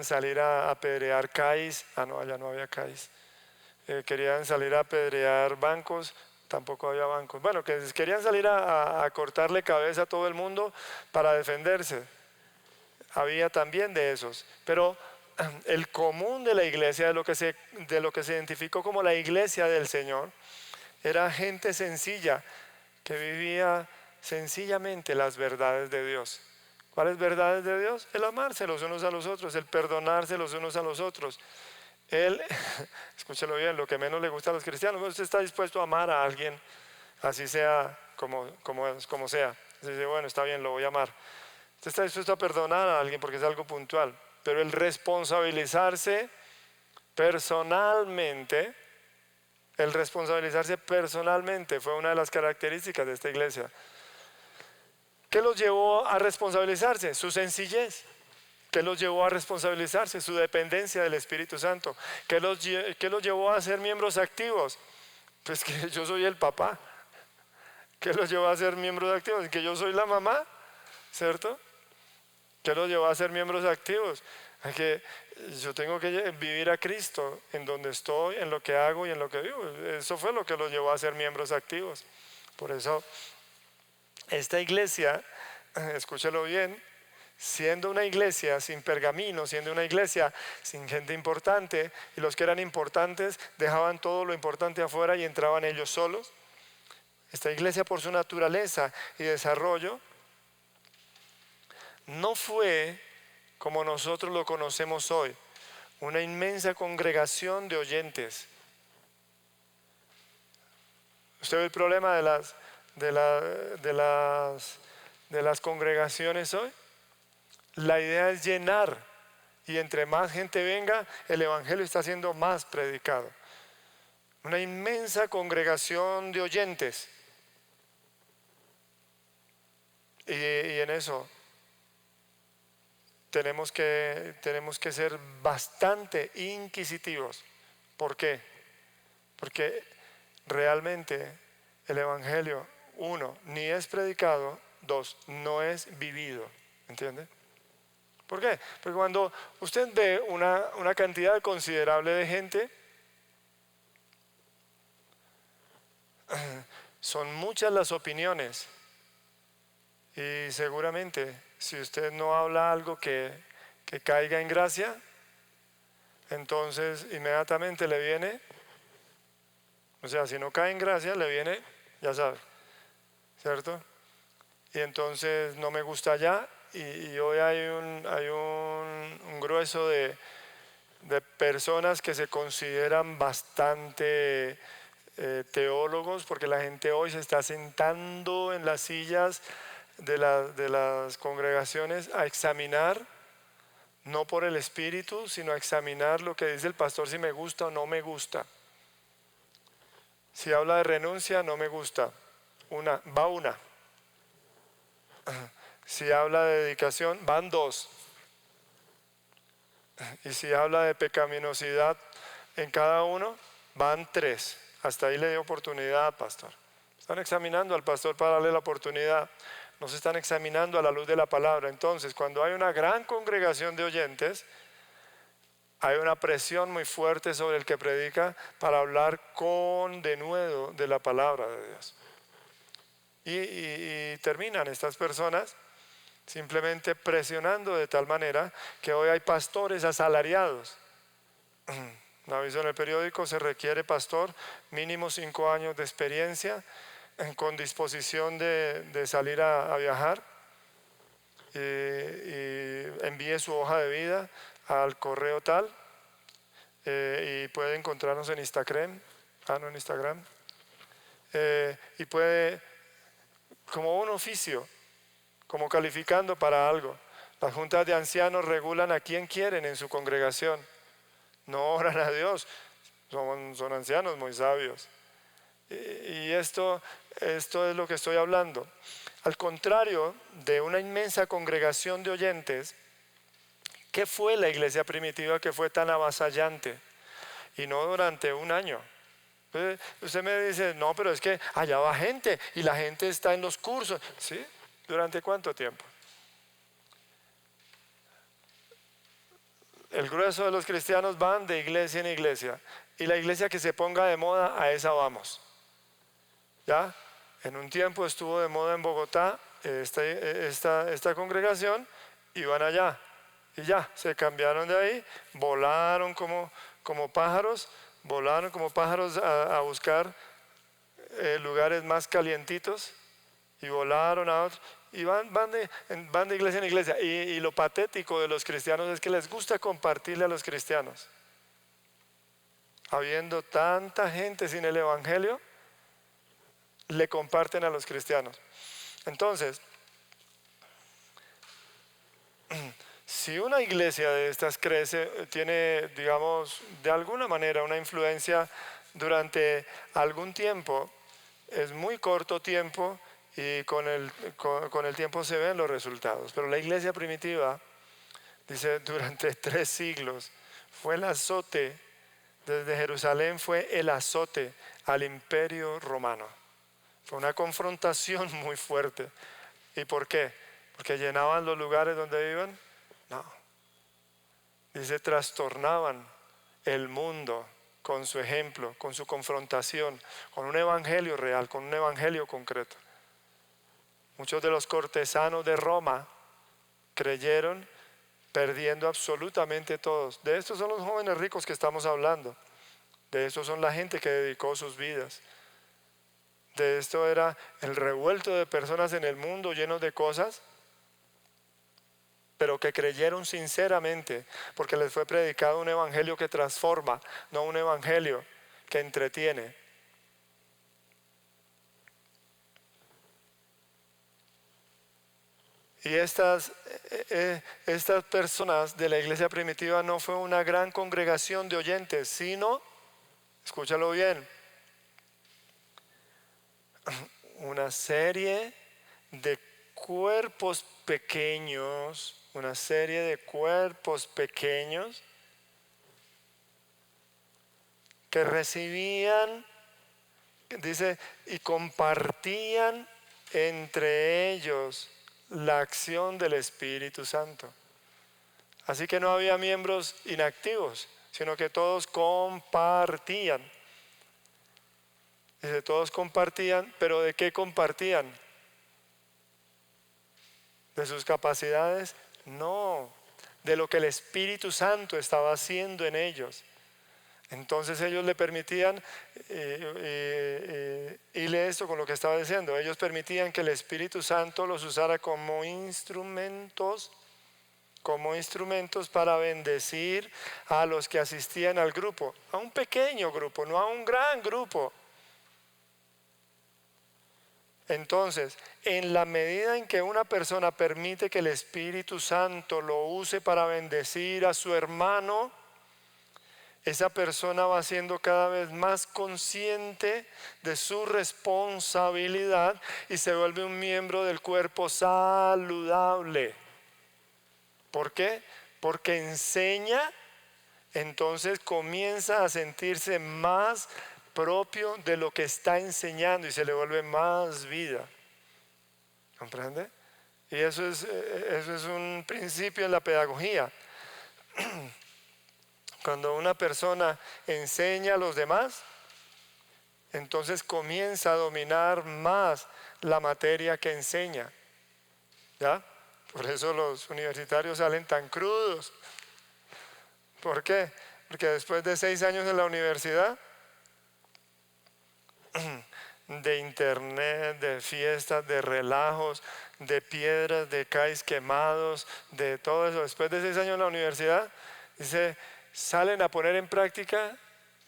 salir a apedrear CAIs. No, allá no había CAIs. Querían salir a apedrear bancos. Tampoco había bancos. Bueno, que querían salir a cortarle cabeza a todo el mundo para defenderse. Había también de esos. Pero el común de la iglesia, de lo que se identificó como la iglesia del Señor, era gente sencilla que vivía sencillamente las verdades de Dios. ¿Cuáles verdades de Dios? El amarse los unos a los otros, el perdonarse los unos a los otros. Él, escúchelo bien, lo que menos le gusta a los cristianos, usted está dispuesto a amar a alguien, así sea como sea. Usted dice, bueno, está bien, lo voy a amar. Usted está dispuesto a perdonar a alguien porque es algo puntual, pero el responsabilizarse personalmente fue una de las características de esta iglesia. ¿Qué los llevó a responsabilizarse? Su sencillez. ¿Qué los llevó a responsabilizarse? Su dependencia del Espíritu Santo. ¿Qué los llevó a ser miembros activos? Pues que yo soy el papá. ¿Qué los llevó a ser miembros activos? Que yo soy la mamá, ¿cierto? ¿Qué los llevó a ser miembros activos? Que yo tengo que vivir a Cristo en donde estoy, en lo que hago y en lo que vivo. Eso fue lo que los llevó a ser miembros activos. Por eso, esta iglesia, escúchelo bien, siendo una iglesia sin pergamino, siendo una iglesia sin gente importante, y los que eran importantes dejaban todo lo importante afuera y entraban ellos solos. Esta iglesia, por su naturaleza y desarrollo, no fue como nosotros lo conocemos hoy, una inmensa congregación de oyentes. ¿Usted ve el problema de las congregaciones hoy? La idea es llenar, y entre más gente venga, el evangelio está siendo más predicado. Una inmensa congregación de oyentes. Y en eso tenemos que ser bastante inquisitivos. ¿Por qué? Porque realmente el evangelio, uno, ni es predicado, dos, no es vivido. ¿Entiende? ¿Por qué? Porque cuando usted ve una cantidad considerable de gente, son muchas las opiniones, y seguramente si usted no habla algo que caiga en gracia, entonces inmediatamente le viene, o sea, si no cae en gracia, le viene, ya sabe, ¿cierto? Y entonces no me gusta ya. Y hoy hay un grueso de personas que se consideran bastante teólogos, porque la gente hoy se está sentando en las sillas de las congregaciones a examinar, no por el Espíritu, sino a examinar lo que dice el pastor, si me gusta o no me gusta. Si habla de renuncia, no me gusta. Va una. Si habla de dedicación, van dos. Y si habla de pecaminosidad en cada uno, van tres. Hasta ahí le dio oportunidad, pastor. Están examinando al pastor para darle la oportunidad. no se están examinando a la luz de la palabra. Entonces, cuando hay una gran congregación de oyentes, hay una presión muy fuerte sobre el que predica para hablar con denuedo de la palabra de Dios. Y terminan estas personas simplemente presionando de tal manera que hoy hay pastores asalariados. Un aviso en el periódico: se requiere pastor, mínimo 5 años de experiencia, con disposición de salir a viajar, y envíe su hoja de vida al correo tal, y puede encontrarnos en Instagram, en Instagram, y puede, como un oficio, como calificando para algo. Las juntas de ancianos regulan a quien quieren en su congregación, no oran a Dios, son ancianos muy sabios. Y esto es lo que estoy hablando. Al contrario de una inmensa congregación de oyentes, ¿qué fue la iglesia primitiva que fue tan avasallante? Y no durante un año. Usted me dice, no, pero es que allá va gente y la gente está en los cursos. ¿Sí? ¿Durante cuánto tiempo? El grueso de los cristianos van de iglesia en iglesia, y la iglesia que se ponga de moda, a esa vamos. ¿Ya? En un tiempo estuvo de moda en Bogotá esta congregación, y van allá. Y ya, se cambiaron de ahí, volaron como pájaros, a buscar lugares más calientitos, y volaron a otros, y van de iglesia en iglesia. Y lo patético de los cristianos es que les gusta compartirle a los cristianos. Habiendo tanta gente sin el evangelio, le comparten a los cristianos. Entonces, si una iglesia de estas crece, tiene, digamos, de alguna manera una influencia durante algún tiempo, es muy corto tiempo, y con el tiempo se ven los resultados. Pero la iglesia primitiva, dice, durante 3 siglos fue el azote, desde Jerusalén fue el azote al imperio romano. Fue una confrontación muy fuerte. ¿Y por qué? ¿Porque llenaban los lugares donde iban? No. Dice, trastornaban el mundo con su ejemplo, con su confrontación, con un evangelio real, con un evangelio concreto. Muchos de los cortesanos de Roma creyeron, perdiendo absolutamente todos. De estos son los jóvenes ricos que estamos hablando. De estos son la gente que dedicó sus vidas. De esto era el revuelto de personas en el mundo llenos de cosas, pero que creyeron sinceramente, porque les fue predicado un evangelio que transforma, no un evangelio que entretiene. Y estas personas de la iglesia primitiva no fue una gran congregación de oyentes, sino, escúchalo bien, una serie de cuerpos pequeños, que recibían, dice, y compartían entre ellos la acción del Espíritu Santo. Así que no había miembros inactivos, sino que todos compartían. Dice, todos compartían, pero ¿de qué compartían? ¿De sus capacidades? No, de lo que el Espíritu Santo estaba haciendo en ellos. Entonces ellos le permitían, y lee esto con lo que estaba diciendo, ellos permitían que el Espíritu Santo los usara como instrumentos para bendecir a los que asistían al grupo, a un pequeño grupo, no a un gran grupo. Entonces, en la medida en que una persona permite que el Espíritu Santo lo use para bendecir a su hermano, esa persona va siendo cada vez más consciente de su responsabilidad y se vuelve un miembro del cuerpo saludable. ¿Por qué? Porque enseña, entonces comienza a sentirse más propio de lo que está enseñando y se le vuelve más vida. ¿Comprende? Y eso es un principio en la pedagogía. Cuando una persona enseña a los demás, entonces comienza a dominar más la materia que enseña. ¿Ya? Por eso los universitarios salen tan crudos. ¿Por qué? Porque después de 6 años en la universidad, de internet, de fiestas, de relajos, de piedras, de cais quemados, de todo eso, después de 6 años en la universidad, dice, salen a poner en práctica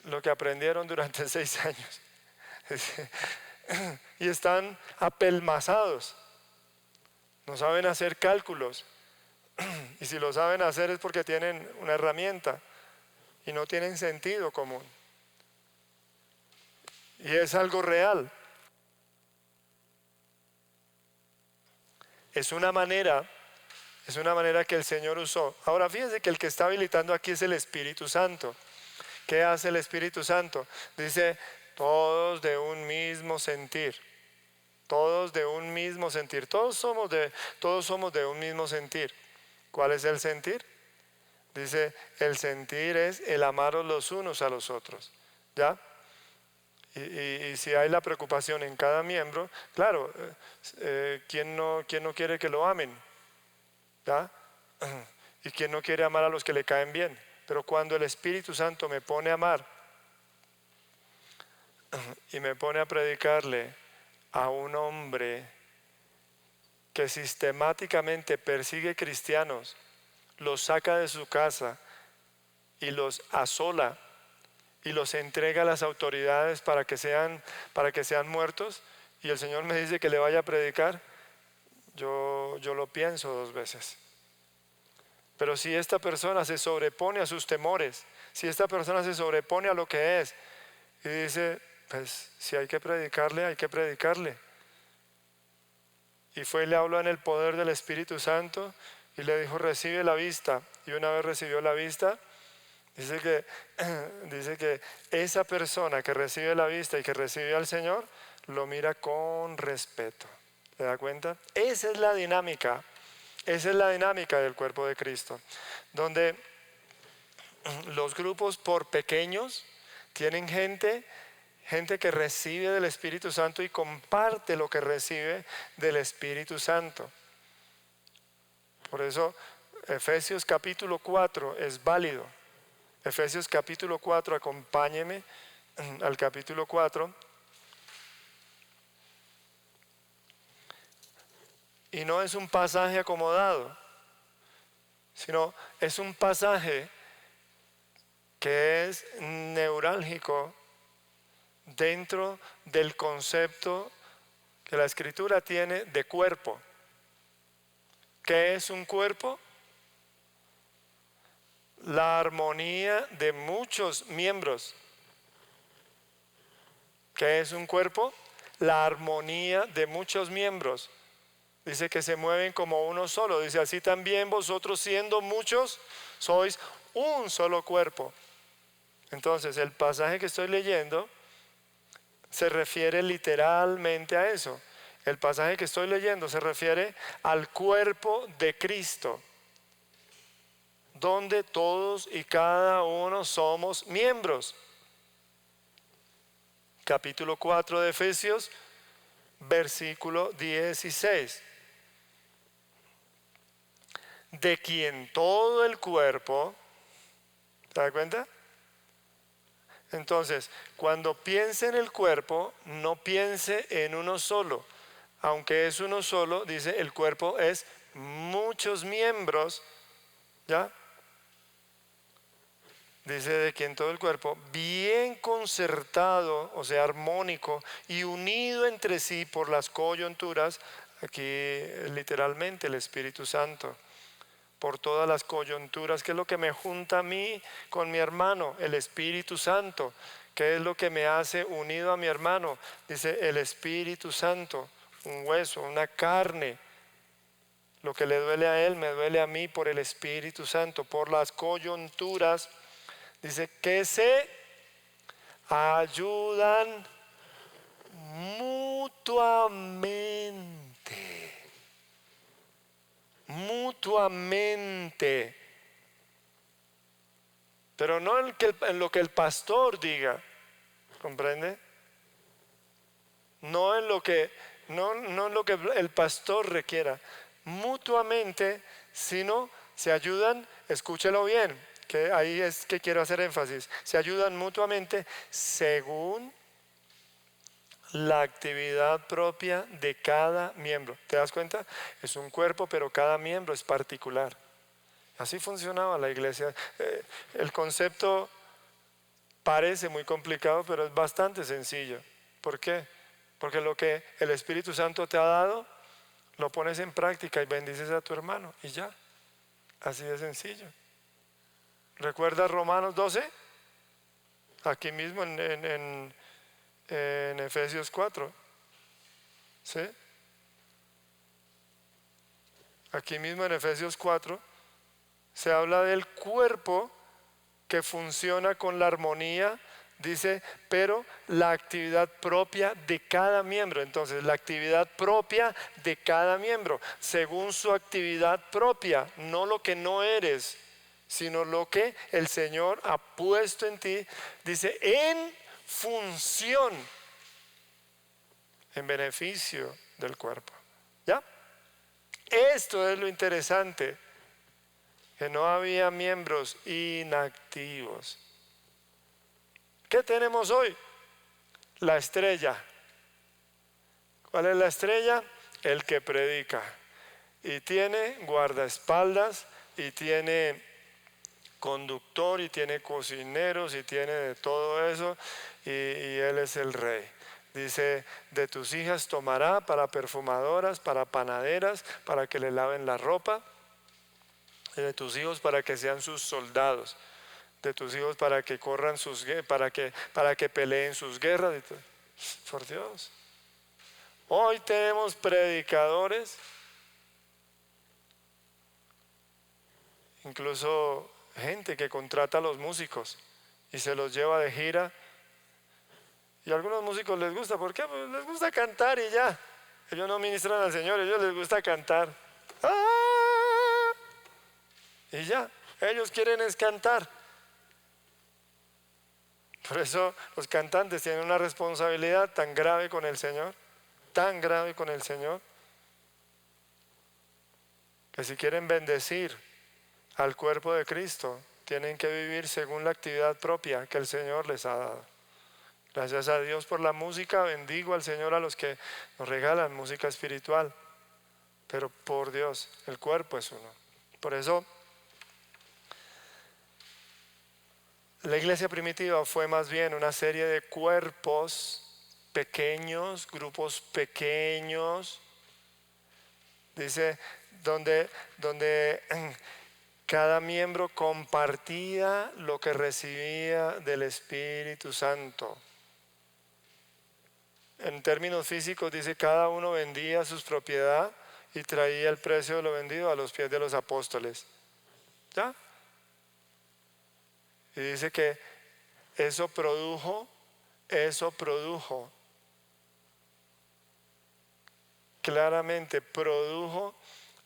lo que aprendieron durante 6 años. Y están apelmazados, no saben hacer cálculos, y si lo saben hacer es porque tienen una herramienta y no tienen sentido común. Y es algo real. Es una manera que el Señor usó. Ahora fíjense que el que está habilitando aquí es el Espíritu Santo. ¿Qué hace el Espíritu Santo? Dice, todos de un mismo sentir. Todos de un mismo sentir. Todos somos de un mismo sentir. ¿Cuál es el sentir? Dice, el sentir es el amaros los unos a los otros. ¿Ya? Y si hay la preocupación en cada miembro, claro, ¿quién no quiere que lo amen? ¿Ya? ¿Y quién no quiere amar a los que le caen bien? Pero cuando el Espíritu Santo me pone a amar y me pone a predicarle a un hombre que sistemáticamente persigue cristianos, los saca de su casa y los asola y los entrega a las autoridades para que sean muertos, y el Señor me dice que le vaya a predicar, yo lo pienso 2 veces. Pero si esta persona se sobrepone a sus temores, si esta persona se sobrepone a lo que es y dice, pues si hay que predicarle, hay que predicarle. Y fue y le habló en el poder del Espíritu Santo y le dijo, recibe la vista. Y una vez recibió la vista, dice que esa persona que recibe la vista y que recibe al Señor, lo mira con respeto. ¿Se da cuenta? Esa es la dinámica del cuerpo de Cristo, donde los grupos, por pequeños, tienen gente que recibe del Espíritu Santo y comparte lo que recibe del Espíritu Santo. Por eso Efesios capítulo 4 es válido. Efesios capítulo 4, acompáñeme al capítulo 4. Y no es un pasaje acomodado, sino es un pasaje que es neurálgico dentro del concepto que la Escritura tiene de cuerpo. ¿Qué es un cuerpo? La armonía de muchos miembros. ¿Qué es un cuerpo? La armonía de muchos miembros. Dice que se mueven como uno solo. Dice, así también vosotros siendo muchos, sois un solo cuerpo. Entonces, el pasaje que estoy leyendo se refiere literalmente a eso. El pasaje que estoy leyendo se refiere al cuerpo de Cristo, donde todos y cada uno somos miembros. Capítulo 4 de Efesios, versículo 16. De quien todo el cuerpo, ¿se da cuenta? Entonces, cuando piense en el cuerpo, no piense en uno solo. Aunque es uno solo, dice, el cuerpo es muchos miembros, ¿ya? Dice, de quien todo el cuerpo, bien concertado, o sea, armónico, y unido entre sí por las coyunturas, aquí literalmente el Espíritu Santo, por todas las coyunturas, que es lo que me junta a mí con mi hermano, el Espíritu Santo, que es lo que me hace unido a mi hermano, dice el Espíritu Santo, un hueso, una carne. Lo que le duele a él me duele a mí por el Espíritu Santo, por las coyunturas. Dice que se ayudan mutuamente. mutuamente. Pero no en lo que el pastor diga, ¿comprende? No en lo que el pastor requiera, mutuamente, sino se ayudan, escúchelo bien, que ahí es que quiero hacer énfasis, se ayudan mutuamente según la actividad propia de cada miembro. ¿Te das cuenta? Es un cuerpo, pero cada miembro es particular. Así funcionaba la iglesia. El concepto parece muy complicado, pero es bastante sencillo. ¿Por qué? Porque lo que el Espíritu Santo te ha dado, lo pones en práctica y bendices a tu hermano. Y ya, así de sencillo. ¿Recuerdas Romanos 12? Aquí mismo en Efesios 4. ¿Sí? Aquí mismo en Efesios 4 se habla del cuerpo que funciona con la armonía, dice, pero la actividad propia de cada miembro. Entonces, la actividad propia de cada miembro, según su actividad propia, no lo que no eres, sino lo que el Señor ha puesto en ti, dice, en función, en beneficio del cuerpo. ¿Ya? Esto es lo interesante, que no había miembros inactivos. ¿Qué tenemos hoy? La estrella. ¿Cuál es la estrella? El que predica. Y tiene guardaespaldas, y tiene conductor, y tiene cocineros, y tiene de todo eso, y él es el rey. Dice, de tus hijas tomará para perfumadoras, para panaderas, para que le laven la ropa, de tus hijos para que sean sus soldados, de tus hijos para que corran para que peleen sus guerras. Por Dios, hoy tenemos predicadores, incluso gente que contrata a los músicos y se los lleva de gira, y a algunos músicos les gusta. ¿Por qué? Pues les gusta cantar y ya. Ellos no ministran al Señor, ellos les gusta cantar. Y ya, ellos quieren es cantar. Por eso los cantantes tienen una responsabilidad tan grave con el Señor, tan grave con el Señor, que si quieren bendecir al cuerpo de Cristo, tienen que vivir según la actividad propia que el Señor les ha dado. Gracias a Dios por la música, bendigo al Señor a los que nos regalan música espiritual, pero por Dios, el cuerpo es uno. Por eso la iglesia primitiva fue más bien una serie de cuerpos pequeños, grupos pequeños, dice, donde cada miembro compartía lo que recibía del Espíritu Santo. En términos físicos dice, cada uno vendía su propiedad y traía el precio de lo vendido a los pies de los apóstoles. ¿Ya? Y dice que eso produjo claramente, produjo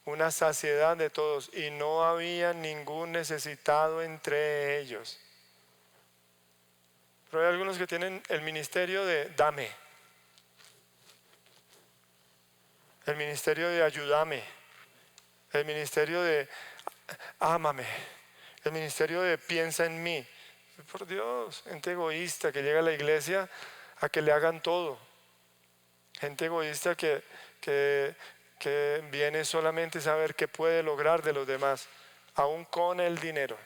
una saciedad de todos, y no había ningún necesitado entre ellos. Pero hay algunos que tienen el ministerio de dame, el ministerio de ayúdame, el ministerio de ámame, el ministerio de piensa en mí. Por Dios, gente egoísta que llega a la iglesia a que le hagan todo. Gente egoísta que viene solamente a saber qué puede lograr de los demás, aún con el dinero.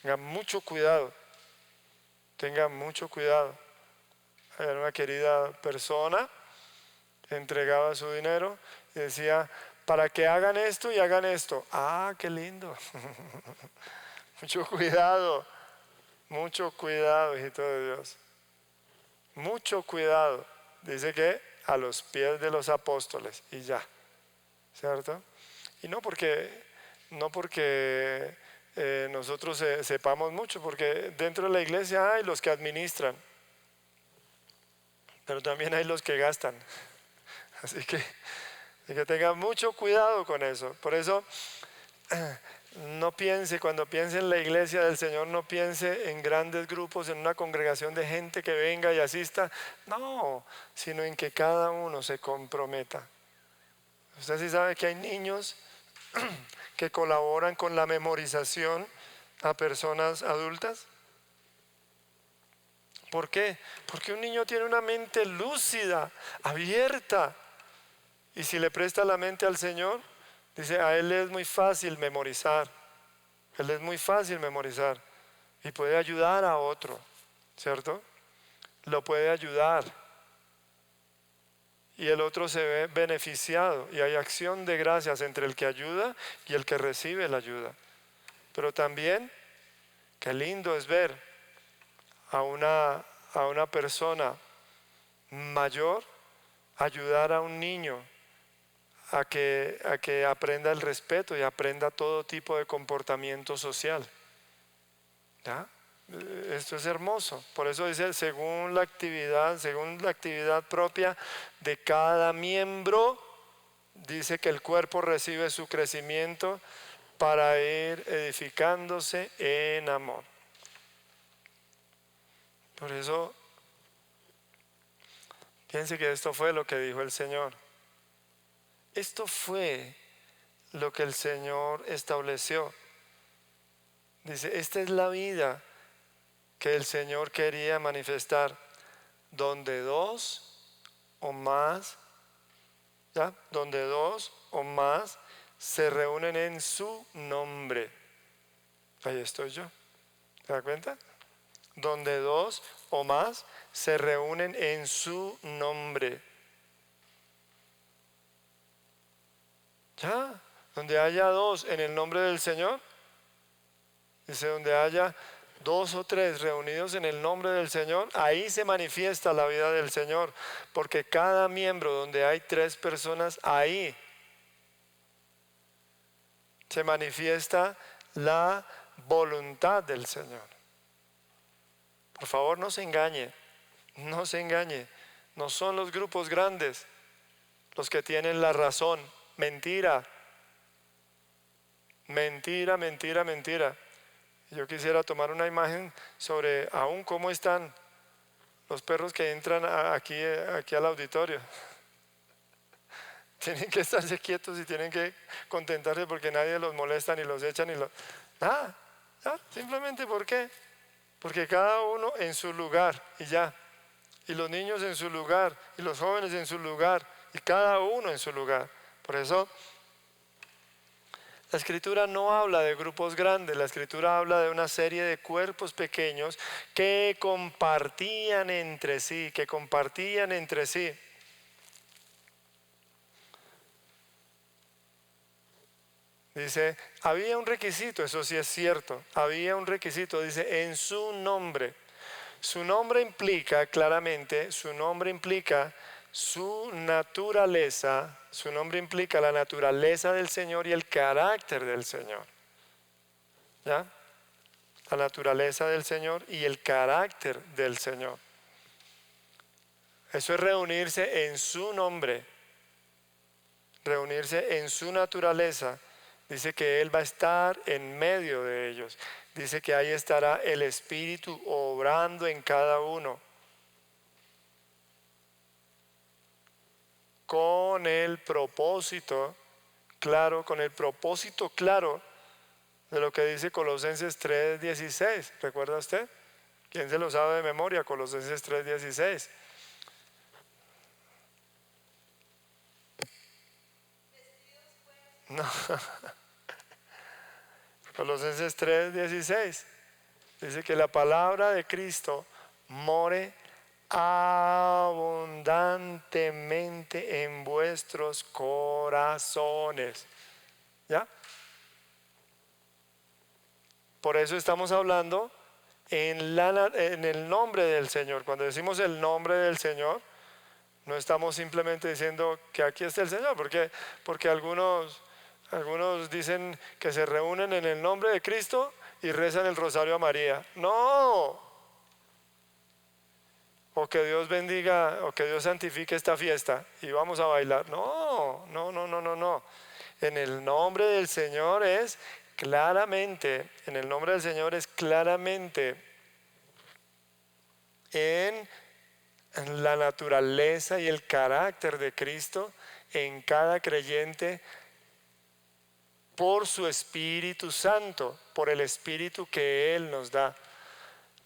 Tengan mucho cuidado. Tengan mucho cuidado. Hay una querida persona entregaba su dinero y decía, para que hagan esto y hagan esto. Ah, qué lindo. Mucho cuidado, hijito de Dios. Mucho cuidado. Dice que a los pies de los apóstoles y ya, ¿cierto? Y no porque nosotros sepamos mucho, porque dentro de la iglesia hay los que administran, pero también hay los que gastan. Así que Y que tenga mucho cuidado con eso. Por eso, no piense, cuando piense en la iglesia del Señor, no piense en grandes grupos, en una congregación de gente que venga y asista. No, sino en que cada uno se comprometa. Usted sí sabe que hay niños que colaboran con la memorización a personas adultas. ¿Por qué? Porque un niño tiene una mente lúcida, abierta. Y si le presta la mente al Señor, dice, a él es muy fácil memorizar. Él es muy fácil memorizar. Y puede ayudar a otro, ¿cierto? Lo puede ayudar. Y el otro se ve beneficiado. Y hay acción de gracias entre el que ayuda y el que recibe la ayuda. Pero también, qué lindo es ver a una persona mayor ayudar a un niño a que aprenda el respeto y aprenda todo tipo de comportamiento social. ¿Ya? Esto es hermoso. Por eso dice, según la actividad propia de cada miembro, dice que el cuerpo recibe su crecimiento para ir edificándose en amor. Por eso, piense que esto fue lo que dijo el Señor. Esto fue lo que el Señor estableció. Dice, esta es la vida que el Señor quería manifestar, donde dos o más, ¿ya? Donde dos o más se reúnen en su nombre. Ahí estoy yo. ¿Se da cuenta? Donde dos o más se reúnen en su nombre. Ya, donde haya dos en el nombre del Señor, dice, donde haya dos o tres reunidos en el nombre del Señor, ahí se manifiesta la vida del Señor, porque cada miembro, donde hay tres personas, ahí se manifiesta la voluntad del Señor. Por favor, no se engañe, no se engañe. No son los grupos grandes los que tienen la razón. Mentira, mentira, mentira, mentira. Yo quisiera tomar una imagen sobre aún cómo están los perros que entran aquí al auditorio. Tienen que estarse quietos y tienen que contentarse porque nadie los molesta ni los echa ni los... Nada, simplemente ¿por qué? Porque cada uno en su lugar y ya. Y los niños en su lugar y los jóvenes en su lugar y cada uno en su lugar. Por eso la Escritura no habla de grupos grandes, la Escritura habla de una serie de cuerpos pequeños que compartían entre sí, Dice, había un requisito, eso sí es cierto, había un requisito, dice, en su nombre. Su nombre implica claramente, su naturaleza, su nombre implica la naturaleza del Señor y el carácter del Señor. ¿Ya? La naturaleza del Señor y el carácter del Señor. Eso es reunirse en su nombre, reunirse en su naturaleza. Dice que Él va a estar en medio de ellos. Dice que ahí estará el Espíritu obrando en cada uno. Con el propósito claro de lo que dice Colosenses 3:16. ¿Recuerda usted? ¿Quién se lo sabe de memoria? Colosenses 3:16. No. Colosenses 3:16 dice que la palabra de Cristo more abundantemente en vuestros corazones. ¿Ya? Por eso estamos hablando en el nombre del Señor. Cuando decimos el nombre del Señor, no estamos simplemente diciendo que aquí está el Señor, porque algunos dicen que se reúnen en el nombre de Cristo y rezan el rosario a María. No. o que Dios bendiga, o que Dios santifique esta fiesta y vamos a bailar. No, no, no, no, no, no. En el nombre del Señor es claramente, en el nombre del Señor es claramente en la naturaleza y el carácter de Cristo en cada creyente por su Espíritu Santo, por el Espíritu que Él nos da.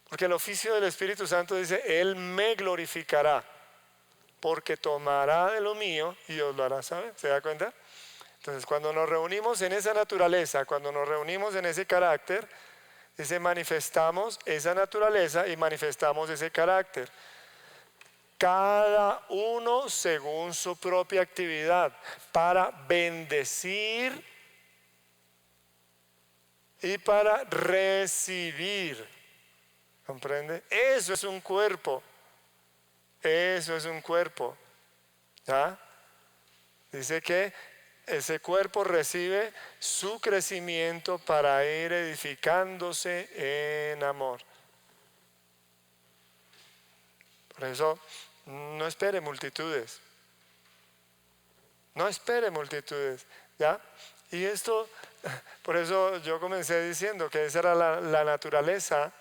Porque el oficio del Espíritu Santo dice, Él me glorificará, porque tomará de lo mío y os lo hará saber. ¿Se da cuenta? Entonces, cuando nos reunimos en esa naturaleza, cuando nos reunimos en ese carácter, dice, manifestamos esa naturaleza y manifestamos ese carácter. Cada uno según su propia actividad, para bendecir y para recibir. ¿Comprende? Eso es un cuerpo. Eso es un cuerpo. ¿Ya? Dice que ese cuerpo recibe su crecimiento para ir edificándose en amor. Por eso, no espere multitudes. No espere multitudes. ¿Ya? Y esto, por eso yo comencé diciendo que esa era la naturaleza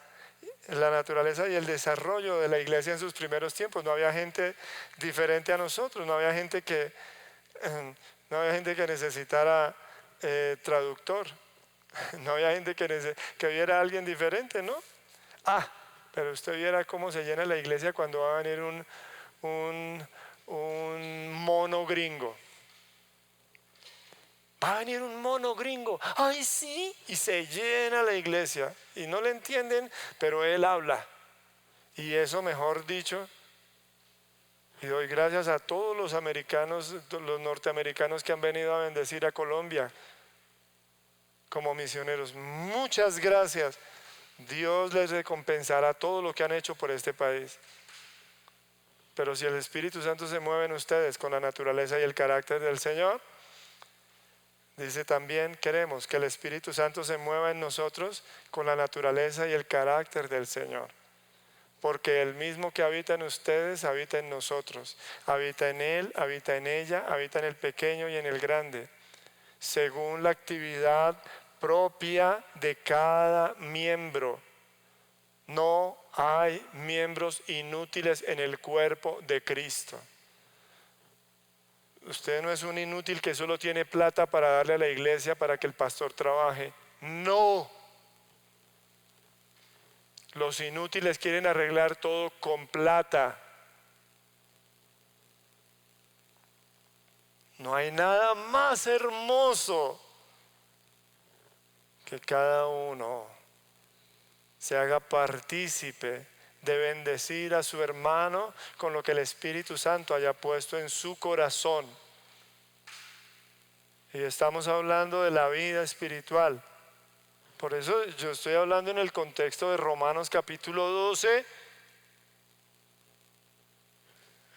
y el desarrollo de la iglesia en sus primeros tiempos. No había gente diferente a nosotros, no había gente que necesitara traductor, no había gente que viera a alguien diferente, ¿no? Pero usted viera cómo se llena la iglesia cuando va a venir un mono gringo. Va a venir un mono gringo, ¡ay sí! Y se llena la iglesia y no le entienden, pero él habla. Y eso, mejor dicho, y doy gracias a todos los americanos, los norteamericanos que han venido a bendecir a Colombia como misioneros. Muchas gracias. Dios les recompensará todo lo que han hecho por este país. Pero si el Espíritu Santo se mueve en ustedes con la naturaleza y el carácter del Señor, dice también, queremos que el Espíritu Santo se mueva en nosotros con la naturaleza y el carácter del Señor. Porque el mismo que habita en ustedes, habita en nosotros. Habita en Él, habita en ella, habita en el pequeño y en el grande. Según la actividad propia de cada miembro. No hay miembros inútiles en el cuerpo de Cristo. Usted no es un inútil que solo tiene plata para darle a la iglesia para que el pastor trabaje. No. Los inútiles quieren arreglar todo con plata. No hay nada más hermoso que cada uno se haga partícipe de bendecir a su hermano con lo que el Espíritu Santo haya puesto en su corazón. Y estamos hablando de la vida espiritual. Por eso yo estoy hablando en el contexto de Romanos capítulo 12,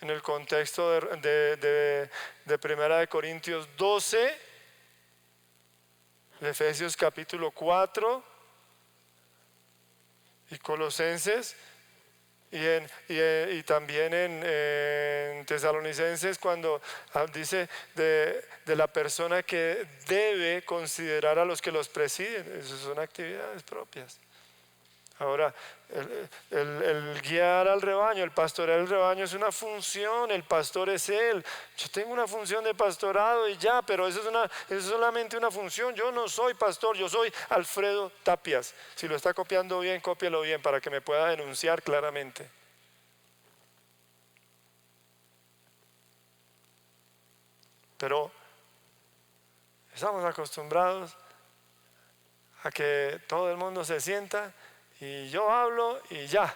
en el contexto de Primera de Corintios 12, de Efesios capítulo 4 y Colosenses y también en Tesalonicenses cuando dice de la persona que debe considerar a los que los presiden. Esas son actividades propias. Ahora, el guiar al rebaño, el pastorear el rebaño es una función, el pastor es él. Yo tengo una función de pastorado y ya, pero eso es solamente una función. Yo no soy pastor, yo soy Alfredo Tapias. Si lo está copiando bien, cópielo bien para que me pueda denunciar claramente. Pero estamos acostumbrados a que todo el mundo se sienta y yo hablo y ya.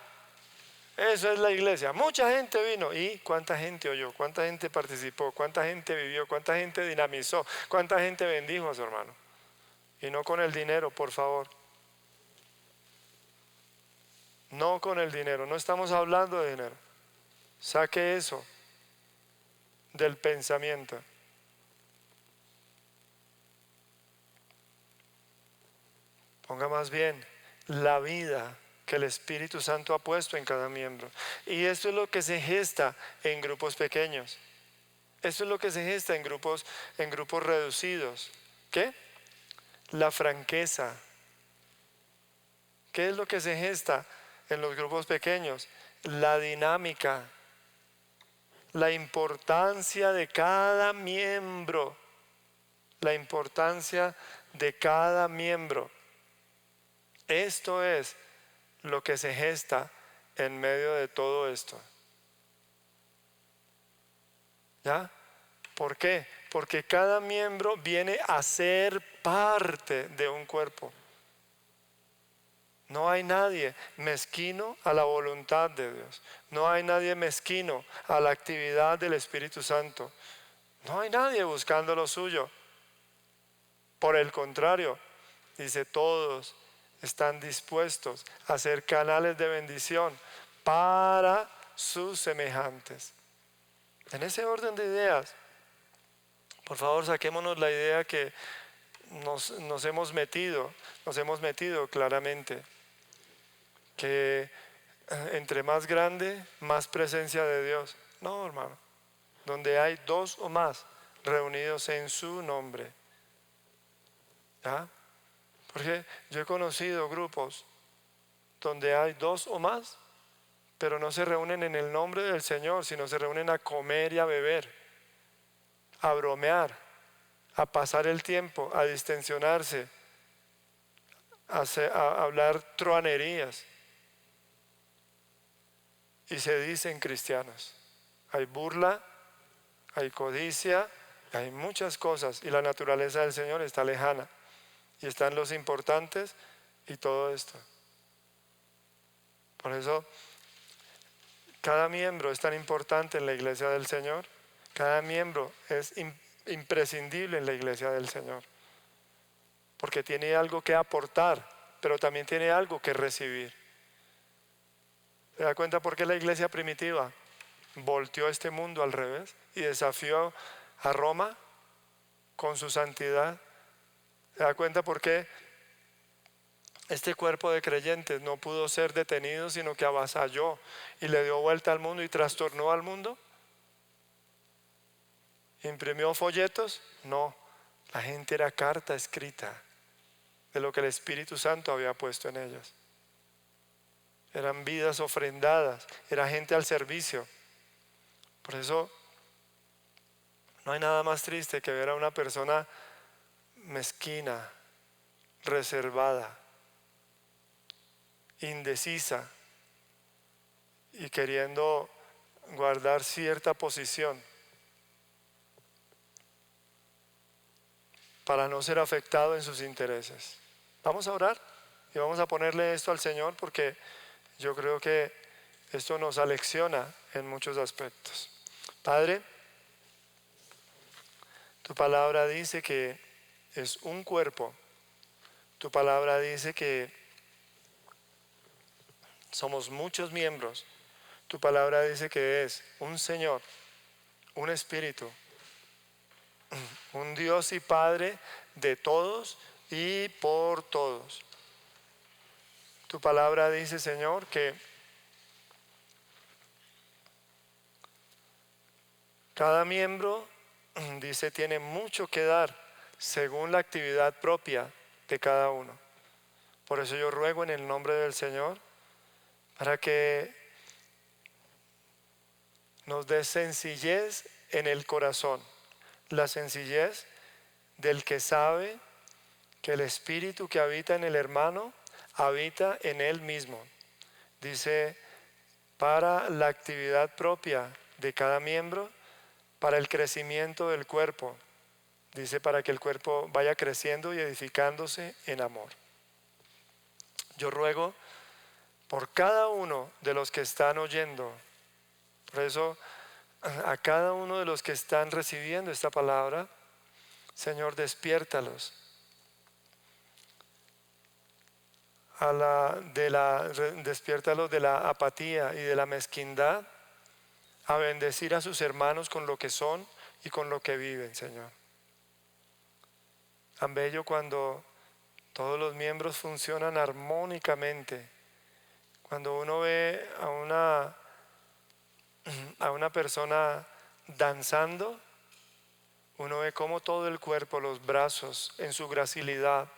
Eso es la iglesia. Mucha gente vino. ¿Y cuánta gente oyó? ¿Cuánta gente participó? ¿Cuánta gente vivió? ¿Cuánta gente dinamizó? ¿Cuánta gente bendijo a su hermano? Y no con el dinero, por favor. No con el dinero. No estamos hablando de dinero. Saque eso del pensamiento. Ponga más bien la vida que el Espíritu Santo ha puesto en cada miembro. Y esto es lo que se gesta en grupos pequeños. Esto es lo que se gesta en grupos reducidos. ¿Qué? La franqueza. ¿Qué es lo que se gesta en los grupos pequeños? La dinámica, la importancia de cada miembro, la importancia de cada miembro. Esto es lo que se gesta en medio de todo esto. ¿Ya? ¿Por qué? Porque cada miembro viene a ser parte de un cuerpo. No hay nadie mezquino a la voluntad de Dios. No hay nadie mezquino a la actividad del Espíritu Santo. No hay nadie buscando lo suyo. Por el contrario, dice, todos están dispuestos a ser canales de bendición para sus semejantes. En ese orden de ideas, por favor, saquémonos la idea que nos hemos metido claramente, que entre más grande, más presencia de Dios. No, hermano, donde hay dos o más reunidos en su nombre. ¿Ya? Porque yo he conocido grupos donde hay dos o más, pero no se reúnen en el nombre del Señor, sino se reúnen a comer y a beber, a bromear, a pasar el tiempo, a distensionarse, a hablar truanerías. Y se dicen cristianos. Hay burla, hay codicia, hay muchas cosas, y la naturaleza del Señor está lejana. Y están los importantes y todo esto. Por eso, cada miembro es tan importante en la iglesia del Señor. Cada miembro es imprescindible en la iglesia del Señor. Porque tiene algo que aportar, pero también tiene algo que recibir. ¿Se da cuenta por qué la iglesia primitiva volteó este mundo al revés y desafió a Roma con su santidad? ¿Se da cuenta por qué este cuerpo de creyentes no pudo ser detenido, sino que avasalló y le dio vuelta al mundo y trastornó al mundo? ¿Imprimió folletos? No, la gente era carta escrita de lo que el Espíritu Santo había puesto en ellos. Eran vidas ofrendadas, era gente al servicio. Por eso no hay nada más triste que ver a una persona mezquina, reservada, indecisa y queriendo guardar cierta posición para no ser afectado en sus intereses. Vamos a orar y vamos a ponerle esto al Señor, porque yo creo que esto nos alecciona en muchos aspectos. Padre, tu palabra dice que es un cuerpo. Tu palabra dice que somos muchos miembros. Tu palabra dice que es un Señor, un Espíritu, un Dios y Padre de todos y por todos. Tu palabra dice, Señor, que cada miembro, dice, tiene mucho que dar según la actividad propia de cada uno. Por eso yo ruego en el nombre del Señor para que nos dé sencillez en el corazón, la sencillez del que sabe que el Espíritu que habita en el hermano habita en él mismo. Dice, para la actividad propia de cada miembro, para el crecimiento del cuerpo. Dice, para que el cuerpo vaya creciendo y edificándose en amor. Yo ruego por cada uno de los que están oyendo. Por eso, a cada uno de los que están recibiendo esta palabra, Señor, despiértalos despiértalos de la apatía y de la mezquindad, a bendecir a sus hermanos con lo que son y con lo que viven, Señor. Tan bello cuando todos los miembros funcionan armónicamente Cuando uno ve a una persona danzando, uno ve cómo todo el cuerpo, los brazos, en su gracilidad,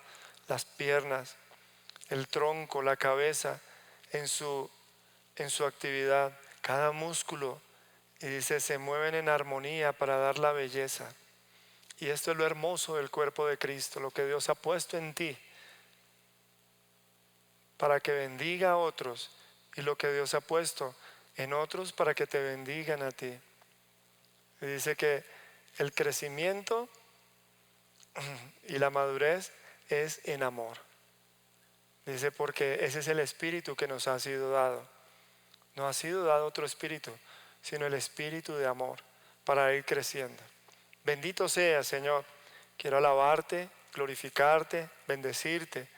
las piernas, el tronco, la cabeza, en su actividad, cada músculo, y dice, se mueven en armonía para dar la belleza. Y esto es lo hermoso del cuerpo de Cristo, lo que Dios ha puesto en ti para que bendiga a otros, y lo que Dios ha puesto en otros para que te bendigan a ti. Y dice que el crecimiento y la madurez es en amor. Dice, porque ese es el espíritu que nos ha sido dado. No ha sido dado otro espíritu, sino el espíritu de amor para ir creciendo. Bendito sea, Señor. Quiero alabarte, glorificarte, bendecirte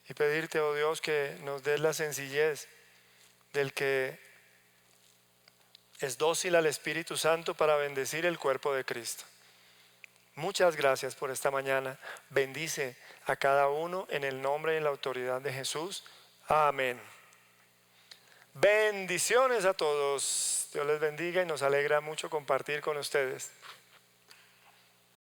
y pedirte, oh Dios, que nos des la sencillez del que es dócil al Espíritu Santo para bendecir el cuerpo de Cristo. Muchas gracias por esta mañana. Bendice a cada uno en el nombre y en la autoridad de Jesús. Amén. Bendiciones a todos. Dios les bendiga y nos alegra mucho compartir con ustedes.